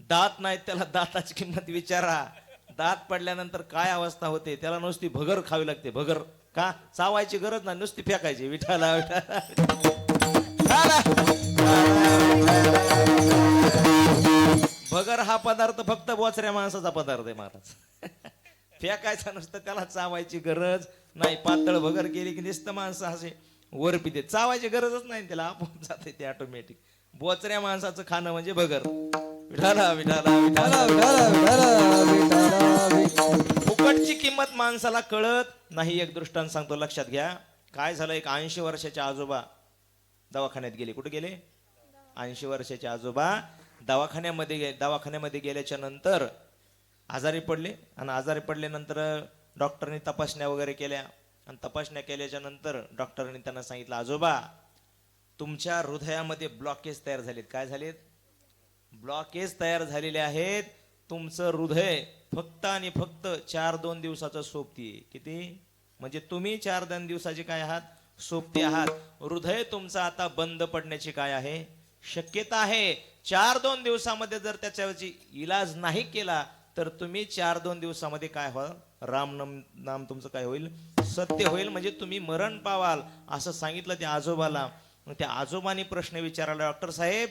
Speaker 1: दात नाहीत त्याला दाताची किंमत विचारा. दात पडल्यानंतर काय अवस्था होते, त्याला नुसती भगर खावी लागते. भगर का? चावायची गरज नाही, नुसती फेकायची. विठाला विठाला. भगर हा पदार्थ फक्त बोचऱ्या माणसाचा पदार्थ आहे महाराज. फेकायचा नुसतं, त्याला चावायची गरज नाही. पातळ भगर केली की नुसतं माणसं असे वर पिते, चावायची गरजच नाही त्याला, आपोआप जाते ते ऑटोमॅटिक. बोचऱ्या माणसाचं खाणं म्हणजे भगर. विठाला विठाला विठाला विठाला. फुकटची किंमत माणसाला कळत नाही. एक दृष्टांत सांगतो, लक्षात घ्या. काय झालं, एक 80 वर्षाचे आजोबा दवाखान्यात गेले. कुठे गेले? 80 वर्षाचे आजोबा दवाखान्यामध्ये गेल्याच्या नंतर आजारी पडले. आणि आजारी पडल्यानंतर डॉक्टरनी तपासण्या वगैरे केल्या. आणि तपासण्या केल्याच्या नंतर डॉक्टरांनी त्यांना सांगितलं, आजोबा तुमच्या हृदयामध्ये ब्लॉकेज तयार झालेत. काय झालेत? ब्लॉकेज तयार झालेले आहेत. तुमचं हृदय फक्त आणि फक्त 4-2 दिवसाचं सोबतीये. किती? म्हणजे तुम्ही 4-2 दिवसाचे काय आहात? सोबती आहात. हृदय तुमचं आता बंद पडण्याची काय आहे? शक्यता आहे. 4-2 दिवसामध्ये जर त्याच्यावरची इलाज नाही केला तर तुम्ही 4-2 दिवसामध्ये काय व्हाल? राम नाम तुमचं काय होईल? सत्य होईल. म्हणजे तुम्ही मरण पावाल, असं सांगितलं त्या आजोबाला. मग त्या आजोबांनी प्रश्न विचारला, डॉक्टर साहेब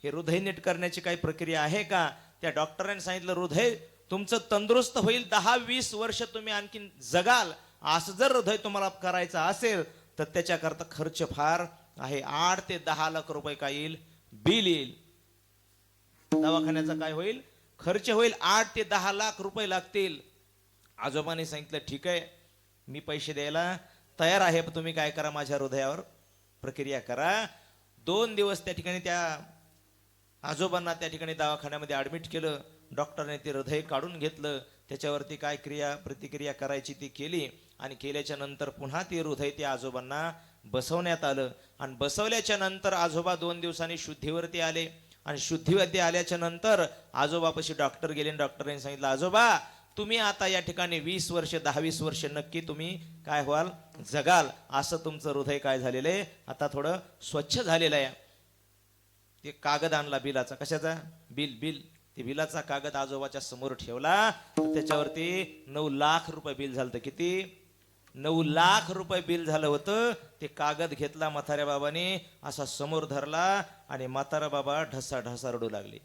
Speaker 1: हे हृदय नीट करण्याची काही प्रक्रिया आहे का? त्या डॉक्टरांनी सांगितलं, हृदय तुमचं तंदुरुस्त होईल, 10-20 वर्ष तुम्ही आणखीन जगाल. असं जर हृदय तुम्हाला करायचं असेल तर त्याच्याकरता खर्च फार आहे. 8 ते 10 लाख रुपये काय येईल? बिल येईल. दवाखान्याचा काय होईल? खर्च होईल. 8 ते 10 लाख रुपये लागतील. आजोबांनी सांगितलं, ठीक आहे, मी पैसे द्यायला तयार आहे, पण तुम्ही काय करा, माझ्या हृदयावर प्रक्रिया करा. 2 दिवस त्या ठिकाणी त्या आजोबांना त्या ठिकाणी दवाखान्यामध्ये ऍडमिट केलं. डॉक्टरने ते हृदय काढून घेतलं, त्याच्यावरती काय प्रतिक्रिया करायची ती केली. आणि केल्याच्या नंतर पुन्हा ते हृदय त्या आजोबांना बसवण्यात आलं. आणि बसवल्याच्या नंतर आजोबा 2 दिवसांनी शुद्धीवरती आले. आणि शुद्धीवरती आल्याच्या नंतर आजोबापाशी डॉक्टर गेले. डॉक्टरांनी सांगितलं, आजोबा तुम्ही आता या ठिकाणी 20 वर्ष 10-20 वर्ष नक्की तुम्ही काय व्हाल? जगाल. असं तुमचं हृदय काय झालेलं आहे? आता थोडं स्वच्छ झालेलं आहे. ते कागद आणला बिलाचा. कशाचा? बिल. ते बिलाचा कागद आजोबाच्या समोर ठेवला. त्याच्यावरती 9 लाख रुपये बिल झालं. किती? 9 लाख रुपये बिल झालं होतं. ते कागद घेतला म्हाताऱ्या बाबाने, असा समोर धरला आणि म्हातारा बाबा ढसा रडू लागले.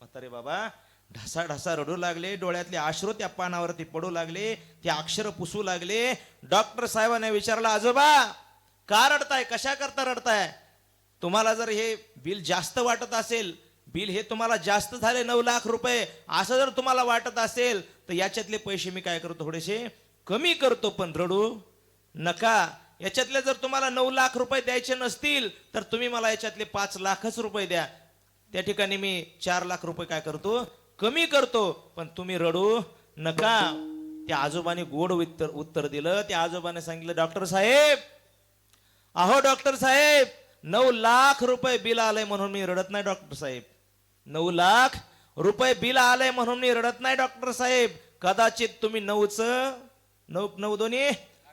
Speaker 1: म्हातारे बाबा ढसा रडू लागले. डोळ्यातले अश्रू त्या पानावरती पडू लागले. ते अक्षर पुसू लागले. डॉक्टर साहेबांनी विचारलं, आजोबा का रडताय? कशा करता रडताय? तुम्हाला जर हे बिल जास्त वाटत असेल, बिल हे तुम्हाला जास्त झाले 9 लाख रुपये, असं जर तुम्हाला वाटत असेल तर याच्यातले पैसे मी काय करतो, थोडेसे कमी करतो, पण रडू नका. याच्यातले जर तुम्हाला 9 लाख रुपये द्यायचे नसतील तर तुम्ही मला याच्यातले 5 लाखच रुपये द्या. त्या ठिकाणी मी 4 लाख रुपये काय करतो, कमी करतो, पण तुम्ही रडू नका. त्या आजोबाने गोड उत्तर दिलं. त्या आजोबाने सांगितलं, डॉक्टर साहेब, अहो डॉक्टर साहेब, 9 लाख रुपये बिल आलंय म्हणून मी रडत नाही डॉक्टर साहेब. 9 लाख रुपये बिल आलंय म्हणून मी रडत नाही डॉक्टर साहेब. कदाचित तुम्ही 9 दोन्ही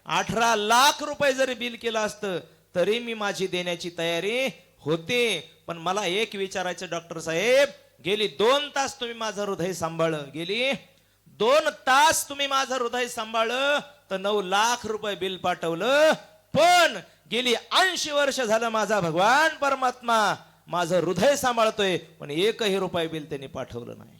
Speaker 1: 18 लाख रुपये जरी बिल केलं असतं तरी मी माझी देण्याची तयारी होते. पण मला एक विचारायचं डॉक्टर साहेब, गेली 2 तास तुम्ही माझं हृदय सांभाळलं, गेली 2 तास तुम्ही माझं हृदय सांभाळलं, तर 9 लाख रुपये बिल पाठवलं. पण गेली 80 वर्ष झालं माझा भगवान परमात्मा माझं हृदय सांभाळतोय, पण 1ही रुपये बिल त्यांनी पाठवलं नाही.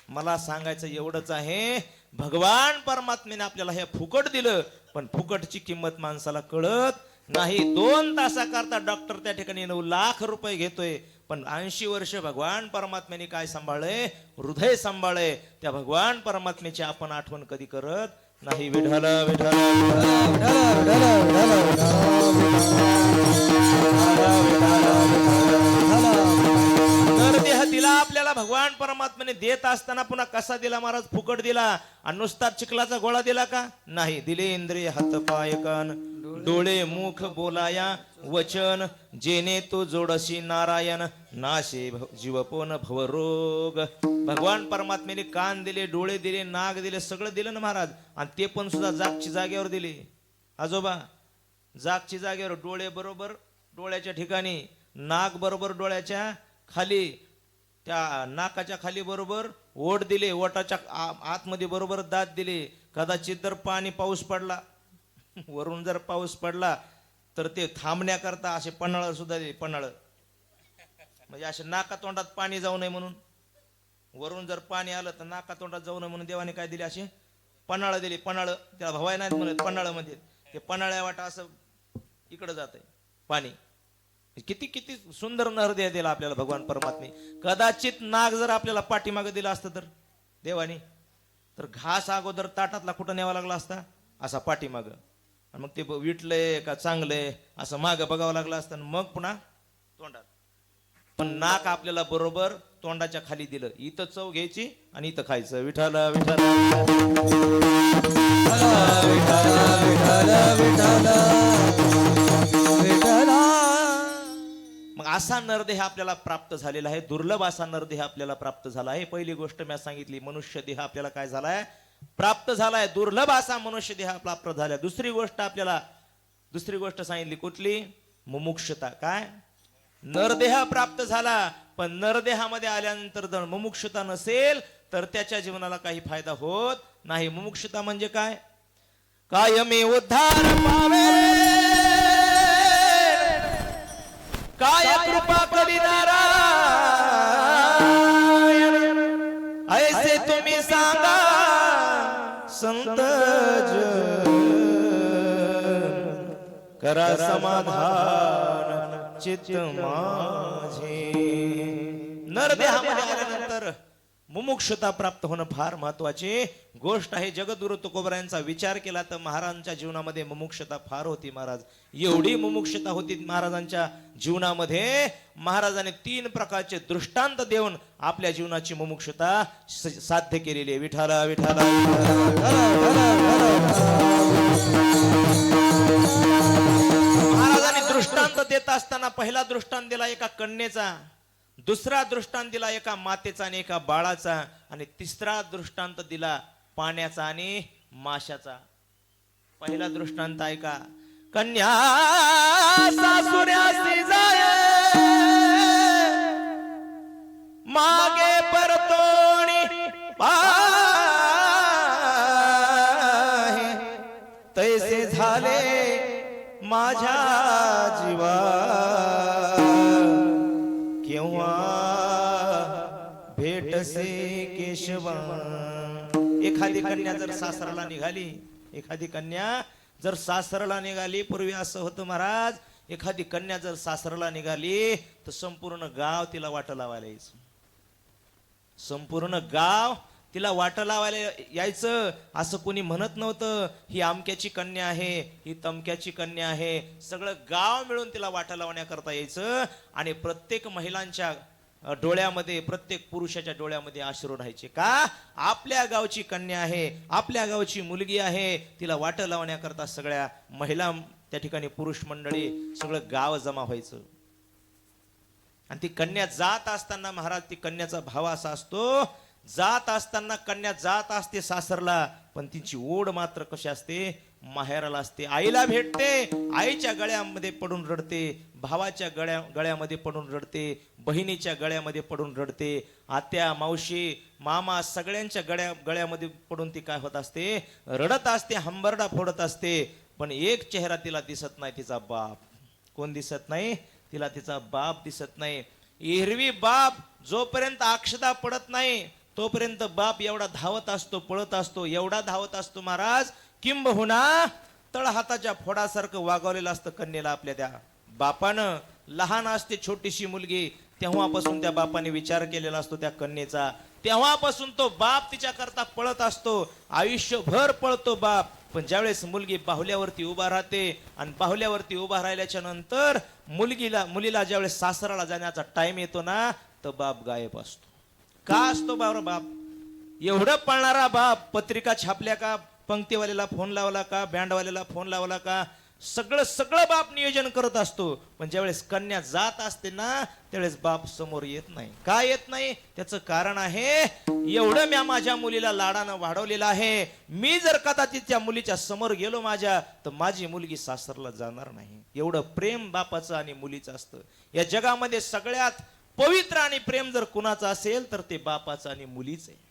Speaker 1: मला सांगायचं एवढंच आहे, भगवान परमात्म्याने आपल्याला हे फुकट दिलं, पण फुकटची किंमत माणसाला कळत नाही. 2 तासाकरता डॉक्टर त्या ठिकाणी 9 लाख रुपये घेतोय, पण 80 वर्ष भगवान परमात्म्याने काय सांभाळलंय? हृदय सांभाळलंय. त्या भगवान परमात्म्याची आपण आठवण कधी करत नाही. विठ्ठल विठ्ठल तर देह दिला आपल्याला भगवान परमात्म्याने, देत असताना पुन्हा कसा दिला महाराज? फुकट दिला. आणि नुसता चिखलाचा गोळा दिला का? नाही. दिले इंद्रिय हात पाय कान डोळे मुख बोलाया वचन, जेने तो जोडशी नारायण नाशे जीवपोन भवरोग. भगवान परमात्म्याने कान दिले, डोळे दिले, नाक दिले, सगळं दिलं ना महाराज. आणि ते पण सुद्धा जागची जागेवर दिले. आजोबा, जागची जागेवर, डोळे बरोबर डोळ्याच्या ठिकाणी, नाक बरोबर डोळ्याच्या खाली, त्या नाकाच्या खाली बरोबर ओठ दिले, ओठाच्या आतमध्ये बरोबर दात दिले. कदाचित जर पाऊस पडला, वरून जर पाऊस पडला तर ते थांबण्याकरता असे पन्हाळ सुद्धा दिले. पन्हाळ म्हणजे असे नाका तोंडात पाणी जाऊ नये म्हणून, वरून जर पाणी आलं तर नाका तोंडात जाऊ नये म्हणून देवाने काय दिले? असे पन्हाळ दिले. पन्हाळ त्याला भवाय नाहीत म्हणत, पन्हाळ म्हणजे ते पन्हाळ्या वाटा असं इकडं जात आहे पाणी. किती किती सुंदर नरदेह दिला आपल्याला भगवान परमात्मे. कदाचित नाग जर आपल्याला पाठीमागे दिला असतं तर देवानी, तर घास अगोदर ताटातला कुठं न्यावा लागला असता? असा पाठीमाग. मग ते विटलंय का चांगलंय असं माग बघावं लागलं असतं, मग पुन्हा तोंडात. पण नाक आपल्याला बरोबर तोंडाच्या खाली दिलं. इथं चव घ्यायची आणि इथं खायचं. विठ्ठल विठ्ठल मग असा नरदेह आपल्याला प्राप्त झालेला आहे. दुर्लभ असा नरदेह आपल्याला प्राप्त झाला आहे. पहिली गोष्ट मी सांगितली, मनुष्य देह आपल्याला काय झालाय? प्राप्त झालाय. दुर्लभ असा मनुष्य देह प्राप्त झाला. दुसरी गोष्ट सांगितली कुठली? मुमुक्षता. काय? नरदेह प्राप्त झाला, पण नरदेहामध्ये आल्यानंतर जर मुमुक्षता नसेल तर त्याच्या जीवनाला काही फायदा होत नाही. मुमुक्षता म्हणजे काय? कायमी उद्धार पावे, काय कृपा करी नारायण, ऐसे तुम्ही सांगा संत जन, करा समाधान चित्त माझे. नरदेहामध्ये आल्यानंतर मुमुक्षता प्राप्त होणं फार महत्वाची गोष्ट आहे. जगद्गुरु तुकोबरायांचा विचार केला तर महाराजांच्या जीवनामध्ये मुमुक्षता फार होती. महाराज एवढी मुमुक्षता होती महाराजांच्या जीवनामध्ये, महाराजांनी 3 प्रकारचे दृष्टांत देऊन आपल्या जीवनाची मुमुक्षता साध्य केलेली आहे. विठाला विठाला महाराजांनी दृष्टांत देत असताना पहिला दृष्टांत दिला एका कन्येचा, दुसरा दृष्टांत दिला एका मातेचा आणि एका बाळाचा, आणि तिसरा दृष्टांत दिला पाण्याचा आणि माशाचा. पहिला दृष्टांत ऐका. कन्या सासुऱ्यासी जाये, मागे परतोणी पाहे, तैसे झाले माझ्या जीवा, केव्हा भेटसे केशवा. एखादी कन्या जर सासराला निघाली, एखादी कन्या जर सासराला निघाली, पूर्वी असं होतं महाराज, एखादी कन्या जर सासराला निघाली तर संपूर्ण गाव तिला वाट लावायला यायचं. संपूर्ण गाव तिला वाट लावायला यायचं. असं कोणी म्हणत नव्हतं ही आमक्याची कन्या आहे, ही तमक्याची कन्या आहे. सगळं गाव मिळून तिला वाट लावण्याकरता यायचं. आणि प्रत्येक महिलांच्या डोळ्यामध्ये, प्रत्येक पुरुषाच्या डोळ्यामध्ये अश्रू राहायचे. का? आपल्या गावची कन्या आहे, आपल्या गावची मुलगी आहे, तिला वाट लावण्याकरता सगळ्या महिला त्या ठिकाणी, पुरुष मंडळी, सगळं गाव जमा व्हायचं. आणि ती कन्या जात असताना महाराज, ती कन्याचा भाव असा असतो, जात असताना कन्या जात असते सासरला, पण तिची ओढ मात्र कशी असते? माहेराला असते. आईला भेटते, आईच्या गळ्यामध्ये पडून रडते, भावाच्या गळ्यामध्ये पडून रडते, बहिणीच्या गळ्यामध्ये पडून रडते, आत्या, मावशी, मामा सगळ्यांच्या गळ्यामध्ये पडून ती काय होत असते? रडत असते, हंबरडा फोडत असते. पण एक चेहरा तिला दिसत नाही, तिचा बाप. कोण दिसत नाही? तिला तिचा बाप दिसत नाही. एरवी बाप जोपर्यंत अक्षता पडत नाही तोपर्यंत बाप एवढा धावत असतो, पळत असतो, एवढा धावत असतो महाराज, किंबहुना तळहाताच्या फोडासारखं वागवलेलं असतं कन्येला आपल्या त्या बापानं. लहान असते छोटीशी मुलगी, तेव्हापासून त्या बापाने विचार केलेला असतो त्या कन्येचा, तेव्हापासून तो बाप तिच्या करता पळत असतो, आयुष्यभर पळतो बाप. पण ज्यावेळेस मुलगी बाहुल्यावरती उभा राहते आणि बाहुल्यावरती उभा राहिल्याच्या नंतर मुलीला ज्यावेळेस सासराला जाण्याचा टाइम येतो ना, तर बाप गायब असतो. का असतो बाप? एवढं पळणारा बाप पत्रिका छापल्या का, पंक्तीवाल्याला फोन लावला का, बँडवाल्याला फोन लावला का, सगळं बाप नियोजन करत असतो. पण ज्यावेळेस कन्या जात असते ना, त्यावेळेस बाप समोर येत नाही. का येत नाही? त्याचं कारण आहे, एवढं मी माझ्या मुलीला लाडानं वाढवलेलं आहे, मी जर कदाचित त्या मुलीच्या समोर गेलो माझ्या, तर माझी मुलगी सासरला जाणार नाही. एवढं प्रेम बापाचं आणि मुलीचं असतं. या जगामध्ये सगळ्यात पवित्र आणि प्रेम जर कुणाचं असेल तर ते बापाचं आणि मुलीचं आहे.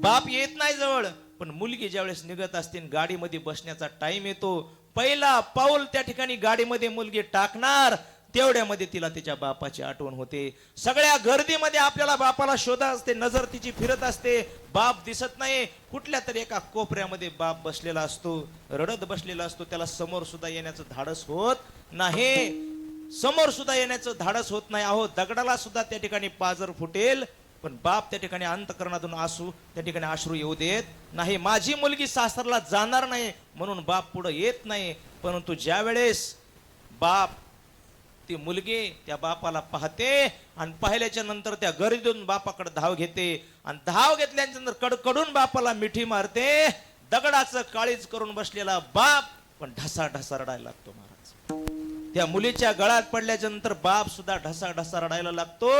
Speaker 1: बाप येत नाही जवळ, पण मुलगी ज्यावेळेस निघत असते, गाडीमध्ये बसण्याचा टाइम येतो, पहिला पाऊल त्या ठिकाणी गाडीमध्ये मुलगी टाकणार, तेवढ्यामध्ये तिला तिच्या बापाची आठवण होते. सगळ्या गर्दीमध्ये आपल्याला बापाला शोधा असते, नजर तिची फिरत असते, बाप दिसत नाही. कुठल्या तरी एका कोपऱ्यामध्ये बाप बसलेला असतो, रडत बसलेला असतो. त्याला समोर सुद्धा येण्याचं धाडस होत नाही, समोर सुद्धा येण्याचं धाडस होत नाही. अहो, दगडाला सुद्धा त्या ठिकाणी पाजर फुटेल, पण बाप त्या ठिकाणी अंतकरणातून त्या ठिकाणी अश्रू येऊ देत नाही. माझी मुलगी सासरला जाणार नाही म्हणून बाप पुढे येत नाही. परंतु ज्या वेळेस बाप, ती मुलगी त्या बापाला पाहते आणि पाहिल्याच्या नंतर त्या गर्दीतून बापाकडे धाव घेते आणि धाव घेतल्याच्या नंतर कडकडून बापाला मिठी मारते. दगडाचं काळीज करून बसलेला बाप पण ढसा ढसा रडायला लागतो महाराज. त्या मुलीच्या गळ्यात पडल्याच्या नंतर बाप सुद्धा ढसा ढसा रडायला लागतो.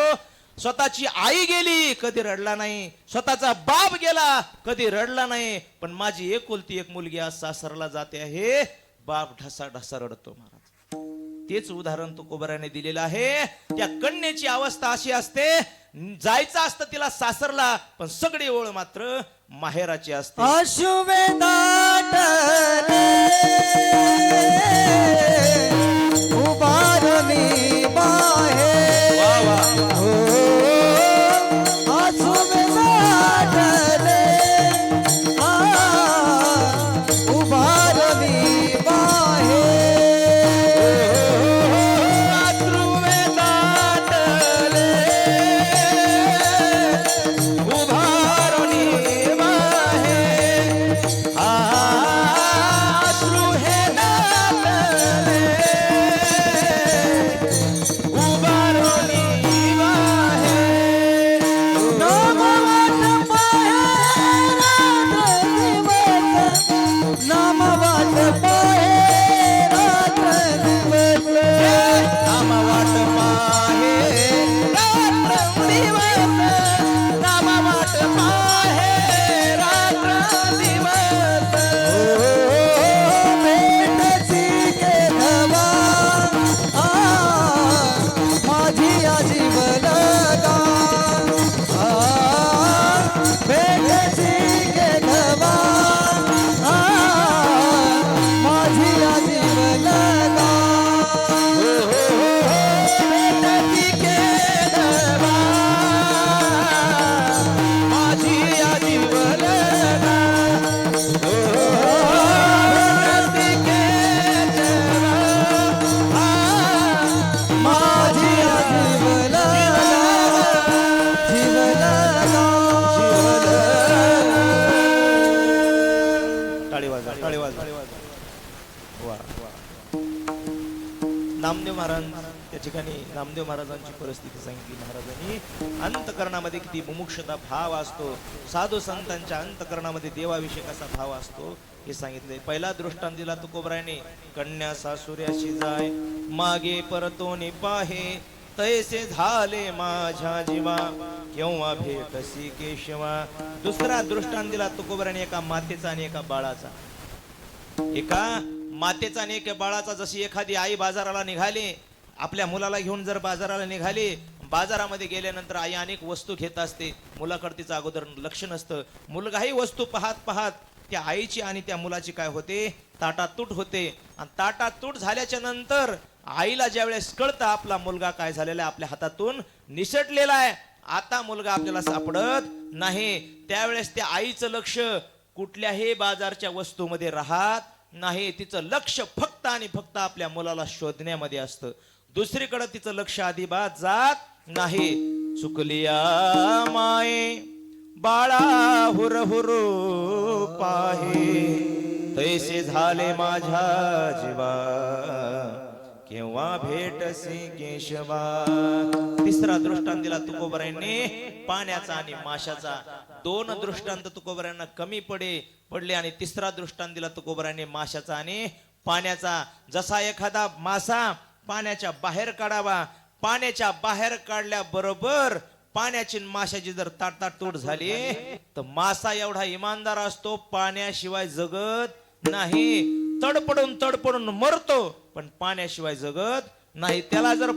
Speaker 1: स्वतःची आई गेली, कधी रडला नाही, स्वतःचा बाप गेला, कधी रडला नाही, पण माझी एकुलती एक मुलगी आज सासरला जाते आहे, बाप ढसा ढसा रडतो महाराज. तेच उदाहरण तुकोबराने दिलेलं आहे. त्या कन्येची अवस्था अशी असते, जायचं असतं तिला सासरला, पण सगळी ओळ मात्र माहेराची असते.
Speaker 2: उभारली बाहेर,
Speaker 1: वा वा.
Speaker 2: उभारली बाहेर,
Speaker 1: अश्रुवे दाटले, उभारली बाहेर, अश्रू हे दाटले, उभारली बाहेर.
Speaker 2: नामवाट बाहेर दिवस, नामवाट बाहेर दिवस,
Speaker 1: नामवाट पाहे रात्र दिवस, नामवाट पाहे रात्र दिवस.
Speaker 2: भेटची केधवा, माझी आजीवन गा, भेटची केधवा, माझी आजीवन गा.
Speaker 1: भेटती केदवा, माझी आजीवन गा. भेटती केदवा,
Speaker 2: माझी आजीवन जीवन
Speaker 1: टाळी वाजवा, टाळी वाजवा. वा वा. नामदेव महाराज त्या ठिकाणी नामदेव महाराजांची परिस्थिती सांगितली. महाराजांनी अंतकरणामध्ये किती मुमुक्षता भाव असतो, साधू संतांच्या अंतकरणामध्ये देवाविषयी कसा भाव असतो हे सांगितले. पहिला दृष्टांत दिला तुकोबरायाने, कन्या सासुऱ्याशी जाय मागे परतोनी पाहे, तैसे झाले माझ्या जीवा केव्हा भेटसी केशवा. दुसरा दृष्टांत दिला तुकोबरायाने एका मातेचा आणि एका बाळाचा. एका मातेचा आणि एका बाळाचा. जशी एखादी आई बाजाराला निघाली, आपल्या मुलाला घेऊन जर बाजाराला निघाली, बाजारामध्ये गेल्यानंतर आई अनेक वस्तू घेत असते, मुलाकडे तिचं अगोदर लक्ष नसतं. मुलगाही वस्तू पाहत पाहत त्या आईची आणि त्या मुलाची काय होते, ताटातूट होते. आणि ताटातूट झाल्याच्या नंतर आईला ज्या वेळेस कळतं आपला मुलगा काय झालेला आहे, आपल्या हातातून निसटलेला आहे, आता मुलगा आपल्याला सापडत नाही, त्यावेळेस त्या आईचं लक्ष कुठल्याही बाजारच्या वस्तूमध्ये राहत नाही. तिचं लक्ष फक्त आणि फक्त आपल्या मुलाला शोधण्यामध्ये असतं. दुसरीकडे तिचं लक्ष अजिबात जात नाही. चुकलिया माये बाळा हुर हुरू पाहे, तैसे झाले माझ्या जीवा केव्हा भेटसी केशवा. तिसरा दृष्टांत दिला तुकोबरायांनी पाण्याचा आणि माशाचा. दोन दृष्टांत तुकोबरायांना कमी पडले आणि तिसरा दृष्टांत दिला तुकोबरायांनी माशाचा आणि पाण्याचा. जसा एखादा मासा पाण्याच्या बाहेर काढावा, पाण्याच्या बाहेर काढल्याबरोबर पाण्याची माशाची जर ताटातूट झाली तर मासा एवढा इमानदार असतो, पाण्याशिवाय जगत नाही. तडपडून मरतो, पण पाण्याशिवाय जगत नाही. त्याला जर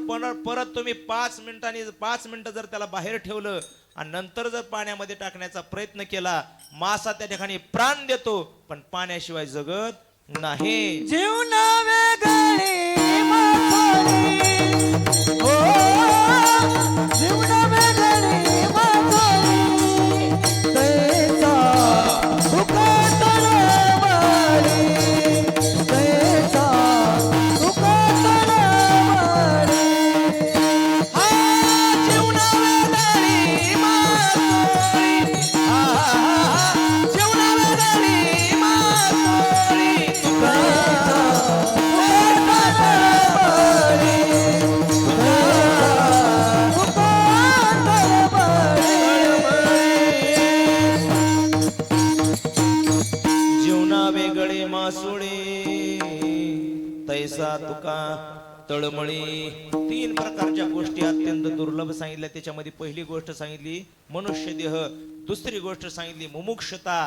Speaker 1: परत तुम्ही 5 मिनिटं जर त्याला बाहेर ठेवलं आणि नंतर जर पाण्यामध्ये टाकण्याचा प्रयत्न केला, मासा त्या ठिकाणी प्राण देतो, पण पाण्याशिवाय जगत नाही.
Speaker 2: जीवना वेगळे माथोरी, हो जीवना वेगळे माथोरी, तैसा सुखात रमाडी, तैसा सुखात रमाडी. हा जीवना वेगळे माथोरी, जीवना वेगळे माथोरी,
Speaker 1: जीवना वेगळे मासुळे तैसा तुका तळमळी. 3 प्रकारच्या गोष्टी अत्यंत दुर्लभ सांगितल्या. त्याच्यामध्ये पहिली गोष्ट सांगितली मनुष्य देह, दुसरी गोष्ट सांगितली मुमुक्षता.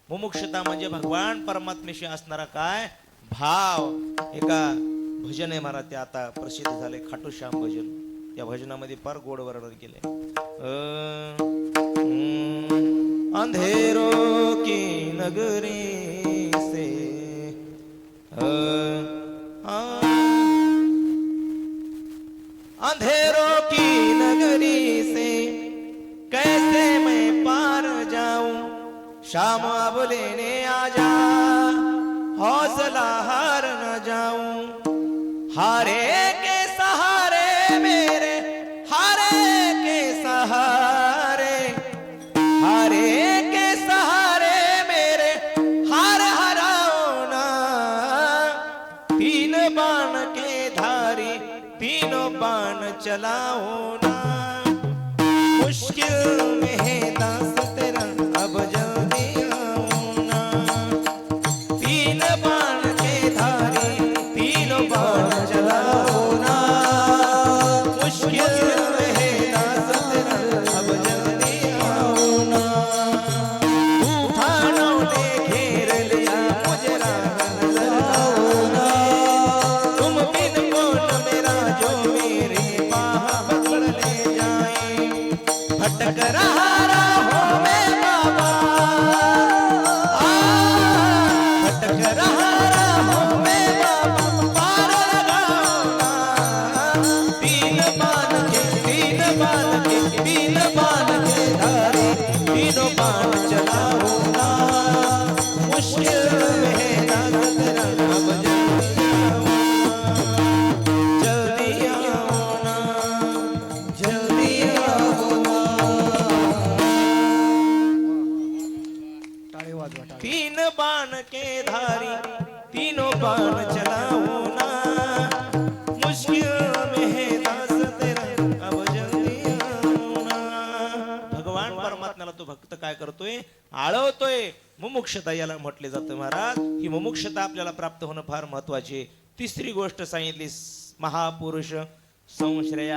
Speaker 1: मुमुक्षता म्हणजे भगवान परमात्मेशी असणारा काय भाव. एका भजन आहे महाराज, ते आता प्रसिद्ध झाले, खाटू श्याम भजन. या भजनामध्ये फार गोड वर्णन केले. अंधेरो की नगरी से अंधेरों की नगरी से कैसे मैं पार जाऊं, शाम अब लेने आजा हौसला हार न जाऊं. हारे के सहारे मेरे, हारे के सहारे, हारे के सहारे मेरे हार हराओ ना. 3 बाण के धारी तीनों बाण चलाओ ना. मुश्किल में है दास तेरा अब जल्दी आओ ना. 3 बाण के धारी तीनों बाण चलाओ ना. मुश्किल में है दास तेरा अब जल्दी आओ ना. तूफानों ने घेर लिया मुझे राह नजर आओ ना. तुम बिन कौन मेरा जो मेरी बाह पकड़ ले जाए. भटक रहा राहों में बाबा, भटक रहा राहों में बाबा, पार लगाओ ना. 3 बाण के, 3 बाण के, 3 बाण के धारे तीनों बाण चलाओ ना. मुश्किल में है दास तेरा अब जल्दी आओ ना, जल्दी आओ ना.
Speaker 2: टाळे वाजवा, टाळे.
Speaker 1: 3 बाण के धारी तीनों बाण चलाओ ना. मुश्किल में है दास तो भक्त काय करतोय, आळवतोय. मुमुक्षता याला म्हटले जातं महाराज. ही मुमुक्षता आपल्याला प्राप्त होणं फार महत्वाची आहे. तिसरी गोष्ट सांगितली, महापुरुष संश्रय,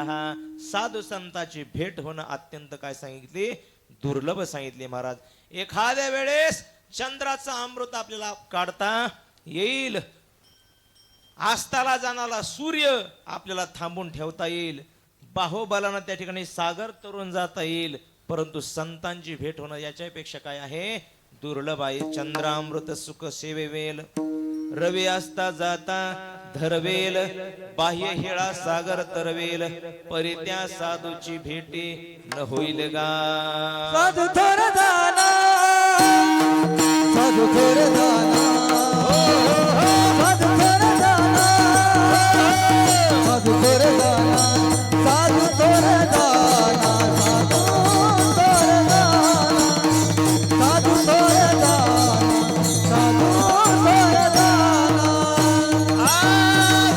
Speaker 1: साधू संतांची भेट होणं अत्यंत काय सांगितले, दुर्लभ सांगितले महाराज. एखाद्या वेळेस चंद्राचा अमृत आपल्याला काढता येईल, आस्ताला जाणारा सूर्य आपल्याला थांबून ठेवता येईल, बाहुबलानं त्या ठिकाणी सागर तरून जाता येईल, परंतु संतांची भेट होणं याच्यापेक्षा काय आहे, दुर्लभ आहे. चंद्रामृत सुख सेवेवेल, रवी असता जाता धरवेल, बाह्य हेळा सागर तरवेल, परी त्या साधूची भेटी न होईल गा.
Speaker 2: साधू थोर जाना, साधू थोर जाना, साधू थोर जाना, साधू थोर जाना, साधू थोर जाना, साधू थोर जाना,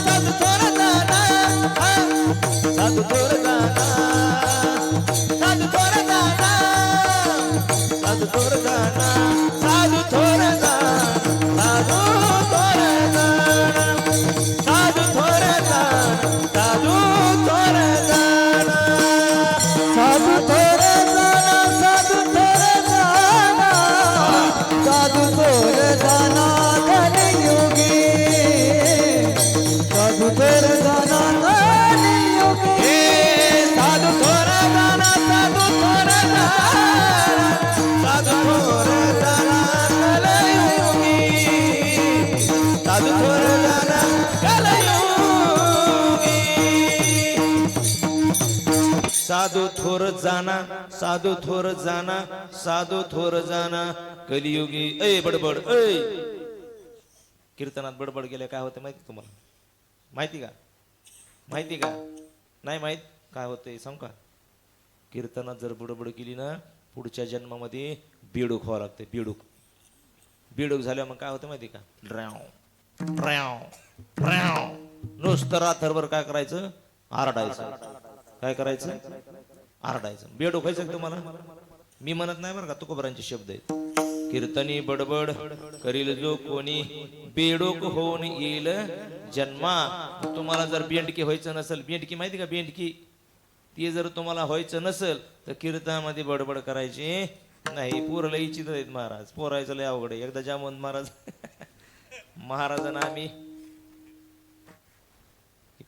Speaker 2: साधू थोर जाना, साधू थोर जाना.
Speaker 1: साधू थोर जाना, साधू थोर जाना, साधू थोर जाना, साधू थोर जाना, साधू थोर जाना, साधू थोर जाना, साधू थोर जाना,
Speaker 2: साधू थोर जाना, साधू थोर जाना, साधू थोर जाना कलियुगी, साधू थोर जाना कलियुगी.
Speaker 1: हे साधू थोर जाना, साधू थोर जाना, साधू थोर जाना कलयुगी, साधू थोर जाना कलयुगी. साधू थोर जाना, साधू थोर जाना, साधू थोर जाना कलियुगी. ऐ बडबड, ऐ कीर्तनात बडबड गेल्या काय होतं माहिती तुम्हाला? माहिती का? माहिती का? नाही माहित काय होतंय सांग का? कीर्तनात जर बडबड केली ना, पुढच्या जन्मामध्ये बेडूक व्हावं लागते. बेडूक, बेडूक झाल्यावर मग काय होतं माहिती का? ड्राव ड्राव ड्राव, नुसतं रात्रभर काय करायचं, आरडायचं. काय करायचं? आरडायचं. बेडूक व्हायचं का तुम्हाला? मी म्हणत नाही बरं का, तुकोबरांचे शब्द आहेत. कीर्तनी बडबड करील जो कोणी, बेडूक होऊन येईल जन्मा. तुम्हाला जर बेंडकी व्हायचं नसेल, बेंडकी माहिती का? बेंडकी, ती जर तुम्हाला व्हायचं नसेल तर कीर्तनामध्ये बडबड करायची नाही. पोरं लय इच्छित आहेत महाराज, पोरायचं लय अवघड आहे. एकदा जामवंत महाराज महाराजांना आम्ही,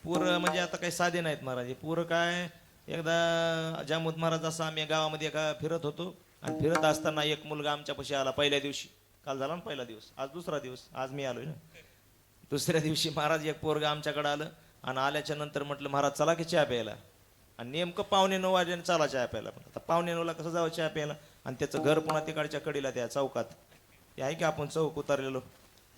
Speaker 1: पोरं म्हणजे आता काही साधे नाहीत महाराज. हे पोरं काय, एकदा जामवंत महाराज असं आम्ही गावामध्ये एका फिरत होतो, आणि फिरत असताना एक मुलगा आमच्यापाशी आला. पहिल्या दिवशी, काल झाला ना पहिला दिवस, आज दुसरा दिवस, आज मी आलोय ना. दुसऱ्या दिवशी महाराज एक पोरगा आमच्याकडे आलं, आणि आल्याच्या नंतर म्हटलं महाराज चला की चहा प्यायला. आणि नेमकं 8:45 वाजल्याने चला चहा प्यायला. आता 8:45 कसं जावं चहा प्यायला? आणि त्याचं घर पुन्हा तिकडच्या कडीला, त्या चौकात ते आहे की आपण चौक उतारलेलो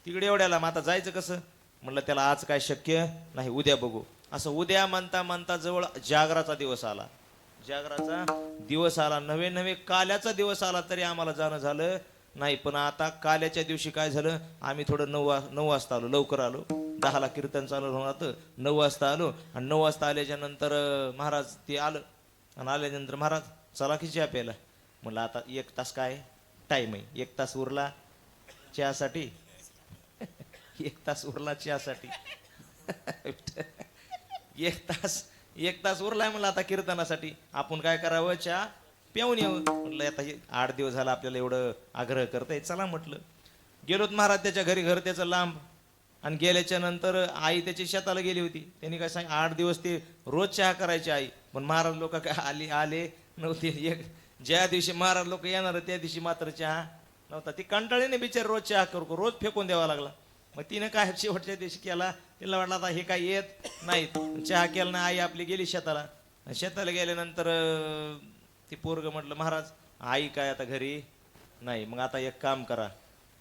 Speaker 1: तिकडे एवढ्याला. मग आता जायचं कसं? म्हटलं त्याला आज काय शक्य नाही, उद्या बघू. असं उद्या म्हणता म्हणता जवळ जागराचा दिवस आला. जागराचा दिवस आला, नवे नवे काल्याचा दिवस आला, तरी आम्हाला जाणं झालं नाही. पण आता काल्याच्या दिवशी काय झालं, आम्ही थोडं 9 वाजता आलो, लवकर आलो. 10ला कीर्तन चालू होणार, 9 वाजता आलो. आणि 9 वाजता आल्याच्या नंतर महाराज ते आलं, आणि आल्यानंतर महाराज चला की चहा प्यायला. म्हणलं आता 1 तास काय टाईम आहे, 1 तास उरला चहासाठी. 1 तास उरला चहासाठी. 1 तास उरलाय म्हणलं आता कीर्तनासाठी, आपण काय करावं, चहा पिऊन यावं. म्हटलं आता 8 दिवस झाला आपल्याला एवढं आग्रह करताय, चला म्हटलं. गेलोत महाराज त्याच्या घरी, घर त्याचं लांब. आणि गेल्याच्या नंतर आई त्याची शेताला गेली होती. त्यांनी काय सांग 8 दिवस ते रोज चहा करायची आई. पण महाराज लोक काय आले नव्हते. ज्या दिवशी महाराज लोक येणार त्या दिवशी मात्र चहा नव्हता. ती कंटाळीने बिचार रोज चहा करू, रोज फेकून द्यावा लागला. मग तिने काय शेवटच्या दिवशी केला, तिला वाटलं आता हे काय येत नाहीत, चहा केला ना. आई आपली गेली शेताला. शेताला गेल्यानंतर ती पोरग म्हटलं महाराज आई काय आता घरी नाही, मग आता एक काम करा.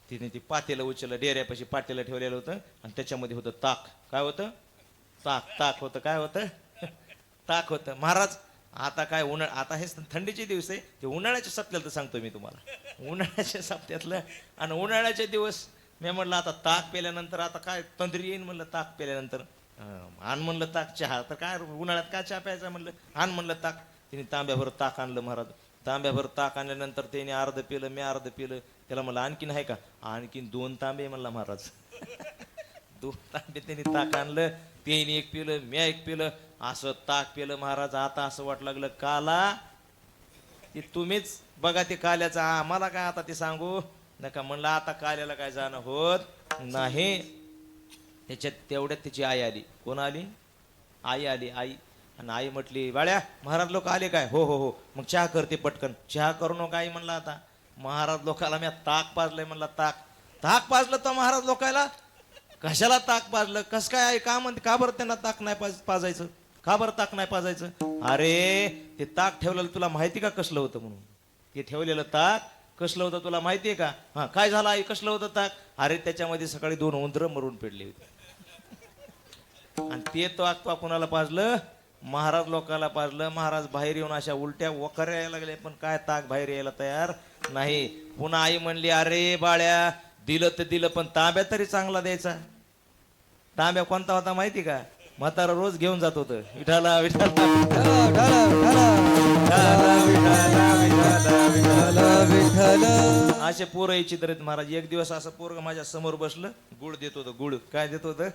Speaker 1: तिने ती पातेलं उचललं, डेऱ्यापाशी पातेलं ठेवलेलं होतं, आणि त्याच्यामध्ये होतं ताक. काय होतं? ताक होतं. काय होतं? ताक होतं. महाराज आता काय आता हे थंडीचे दिवस आहे, ते उन्हाळ्याच्या सप्त्यातलं सांगतो मी तुम्हाला. उन्हाळ्याच्या सप्त्यातलं. आणि उन्हाळ्याचे दिवस मी म्हणलं आता ताक प्याल्यानंतर आता काय तंद्री येईन. म्हणलं ताक प्याल्यानंतर आण म्हणलं ताक चहा. तर काय उन्हाळ्यात काय चहा प्यायचा म्हणलं, आण म्हणलं ताक. तिने तांब्याभर ताक आणलं महाराज. तांब्याभर ताक आणल्यानंतर त्याने अर्ध पिलं, मी अर्ध पिलं. त्याला म्हणलं आणखीन आहे का? आणखीन 2 तांबे म्हणला महाराज. 2 तांबे त्यांनी ताक आणलं, त्याने एक पिलं, मी एक पिलं, असं ताक पिलं महाराज. आता असं वाटलं लागलं काला की तुम्हीच बघा ते काल्याचं, आम्हाला काय आता ते सांगू नका. म्हणलं आता काल्याला काय जाणं होत नाही. त्याच्यात तेवढ्यात त्याची आई आली. कोण आली? आई आली. आई आणि आई म्हटली, बाळ्या महाराज लोक आले काय? हो हो हो. मग चहा करते पटकन. चहा करू नका आई म्हणला. आता महाराज लोकाला मी ताक पाजलंय म्हणला. ताक पाजलं तर महाराज लोकायला? कशाला ताक पाजलं? कस काय आहे? का म्हणते? का बरं त्यांना ताक नाही पाजायचं? का बरं ताक नाही पाजायचं? अरे ते ताक ठेवलेलं तुला माहिती का कसलं होतं म्हणून? ते ठेवलेलं ताक कसलं होतं तुला माहितीये का? हा काय झालं आई? कसलं होतं ताक? अरे त्याच्यामध्ये सकाळी 2 उंदरं मरून पडले होते. आणि ते ताक कुणाला पाजलं? महाराज लोकाला पाजलं. महाराज बाहेर येऊन अशा उलट्या वखऱ्या यायला लागले, पण काय ताक बाहेर यायला तयार नाही. पुन्हा आई म्हणली, अरे बाळ्या दिलं तर दिलं, पण तांब्या तरी चांगला द्यायचा. तांब्या कोणता होता माहिती का? म्हातारा रोज घेऊन जात होतं. विठाला विठाला असे पोरं यायची तर महाराज. एक दिवस असं पोरग माझ्या समोर बसलं, गुळ देत होतं. गुळ काय देत होतं?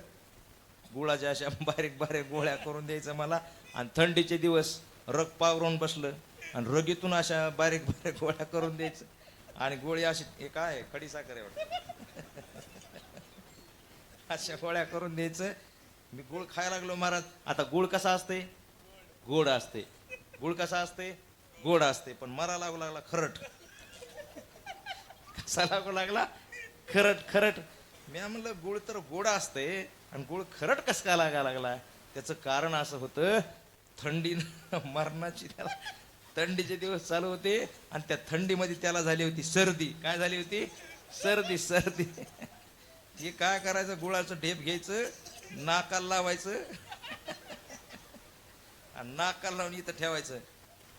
Speaker 1: गुळाच्या अशा बारीक बारीक गोळ्या करून द्यायचं मला. आणि थंडीचे दिवस रग पावरून बसलं आणि रगीतून अशा बारीक बारीक गोळ्या करून द्यायचं. आणि गोळी अशी हे काय खडीसाखर एवढं अशा गोळ्या करून द्यायचं. मी गुळ खायला लागलो महाराज. आता गुळ कसा असते? गोड असते. गुळ कसा असते? गोड असते. पण मला लागू लागला खरट. कसा लागू लागला? खरट खरट. मी म्हणलं गुळ तर गोड असते आणि गुळ खरट कस काय लागायला लागला? त्याचं कारण असं होतं, थंडी मरणाची. त्याला थंडीचे दिवस चालू होते आणि त्या थंडीमध्ये त्याला झाली होती सर्दी. काय झाली होती? सर्दी. सर्दी. हे काय करायचं? गुळाचं ढेप घ्यायचं, नाकाला लावायचं आणि नाकाला लावून इथं ठेवायचं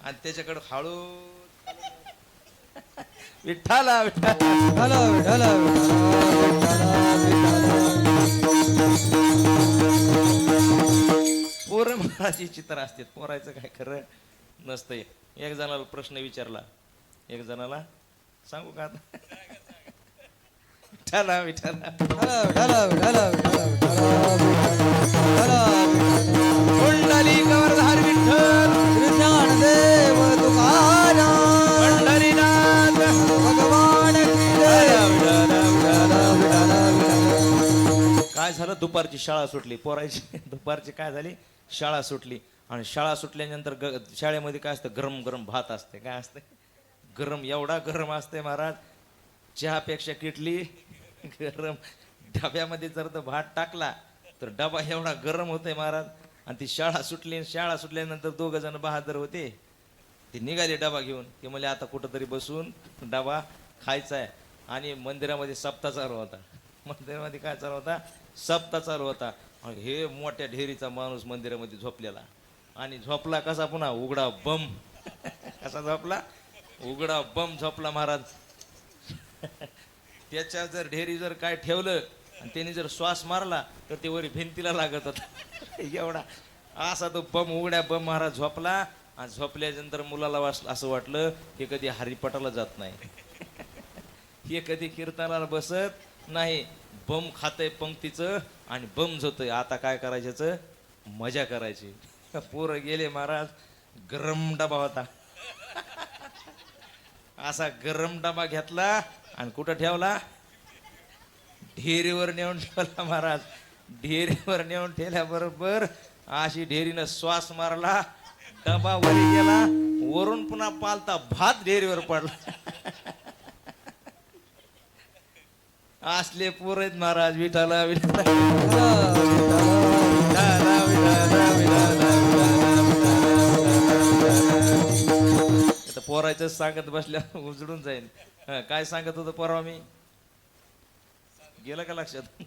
Speaker 1: आणि त्याच्याकडे हळू विठ्ठला विठ्ठला पोरं महाराजी चित्र असतात. पोरायचं काय खरं नसतंय. एक जणाला प्रश्न विचारला, एक जणाला सांगू का आता? विठ्ठला विठ्ठला कुंडली कवरधार विठ्ठल
Speaker 2: ज्ञानदेव तुकाराम
Speaker 1: पंढरीनाथ
Speaker 2: भगवान की
Speaker 1: काय झालं? दुपारची शाळा सुटली पोरायची. दुपारची काय झाली? शाळा सुटली. आणि शाळा सुटल्यानंतर शाळेमध्ये काय असतं? गरम गरम भात असते. काय असते? गरम. एवढा गरम असते महाराज, चहापेक्षा किटली गरम. डब्यामध्ये जर तो भात टाकला तर डबा एवढा गरम होतोय महाराज. आणि ती शाळा सुटली. शाळा सुटल्यानंतर 2 जण बहादर होते. ते निघाले डबा घेऊन. ते म्हणले आता कुठंतरी बसून डबा खायचा आहे. आणि मंदिरामध्ये सप्ताह चालू होता. मंदिरामध्ये काय चालू होता? सप्ताह चालू होता. आणि हे मोठ्या ढेरीचा माणूस मंदिरामध्ये झोपलेला. आणि झोपला कसा? पुन्हा उघडा बम. कसा झोपला? उघडा बम झोपला महाराज. त्याच्या जर ढेरी जर काय ठेवलं आणि त्याने जर श्वास मारला तर ते वरी भिंतीला लागत होता. एवढा असा तो बम, उघड्या बम महाराज झोपला. आणि झोपल्यानंतर मुलाला असं वाटलं की कधी हरिपाठाला जात नाही, हे कधी कीर्तनाला बसत नाही. बम खातय पंक्तीचं आणि बम झोतय. आता काय करायचं? मजा करायची. पोरं गेले महाराज. गरम डबा होता. असा गरम डबा घेतला आणि कुठं ठेवला? ढेरीवर नेऊन ठेवला महाराज. ढेरीवर नेऊन ठेवल्याबरोबर अशी ढेरीनं श्वास मारला, डबा वरी गेला, वरून पुन्हा पालता भात ढेरीवर पडला. असले पोर आहेत महाराज. विठाला विठाला पोरायचं सांगत बसल्या उजडून जाईल. काय सांगत होतं पोरावा मी? गेलं का लक्षात?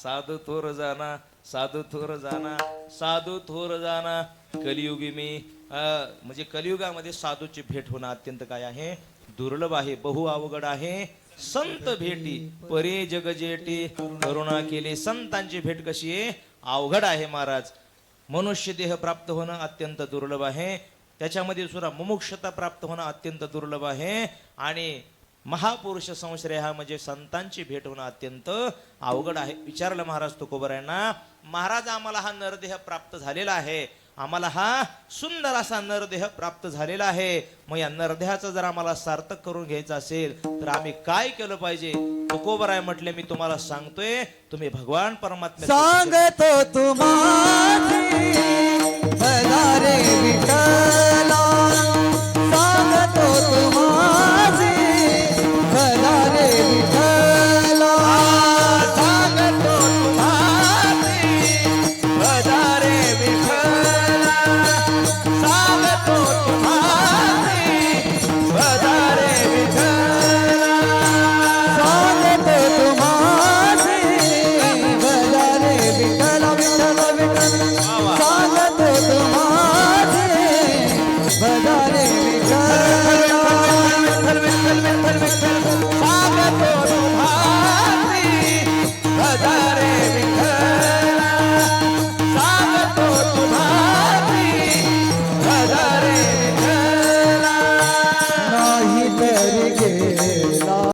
Speaker 1: साधू थोर जाना, साधू थोर जाना, साधू थोर जाना कलियुगी मी. म्हणजे कलियुगामध्ये साधूची भेट होणं अत्यंत काय आहे? दुर्लभ आहे, बहु अवघड आहे. संत भेटी परे जग जेटी, करुणा केली संतांची भेट कशी आहे? अवघड आहे महाराज. मनुष्य देह प्राप्त होणं अत्यंत दुर्लभ आहे. त्याच्यामध्ये सुद्धा मुमुक्षता प्राप्त होणं अत्यंत दुर्लभ आहे आणि महापुरुष संश्रय हा म्हणजे संतांची भेट होणं अत्यंत अवघड आहे. विचारलं महाराज तुकोबरायांना, महाराज आम्हाला हा नरदेह प्राप्त झालेला आहे, आम्हाला हा सुंदर असा नरदेह प्राप्त झालेला आहे, मग या नरदेहाचं जर आम्हाला सार्थक करून घ्यायचं असेल तर आम्ही काय केलं पाहिजे? तुकोबराय म्हटले, मी तुम्हाला सांगतोय, तुम्ही भगवान परमात्मा
Speaker 2: सांगतो तुम्हाला भजारे विठ्ठला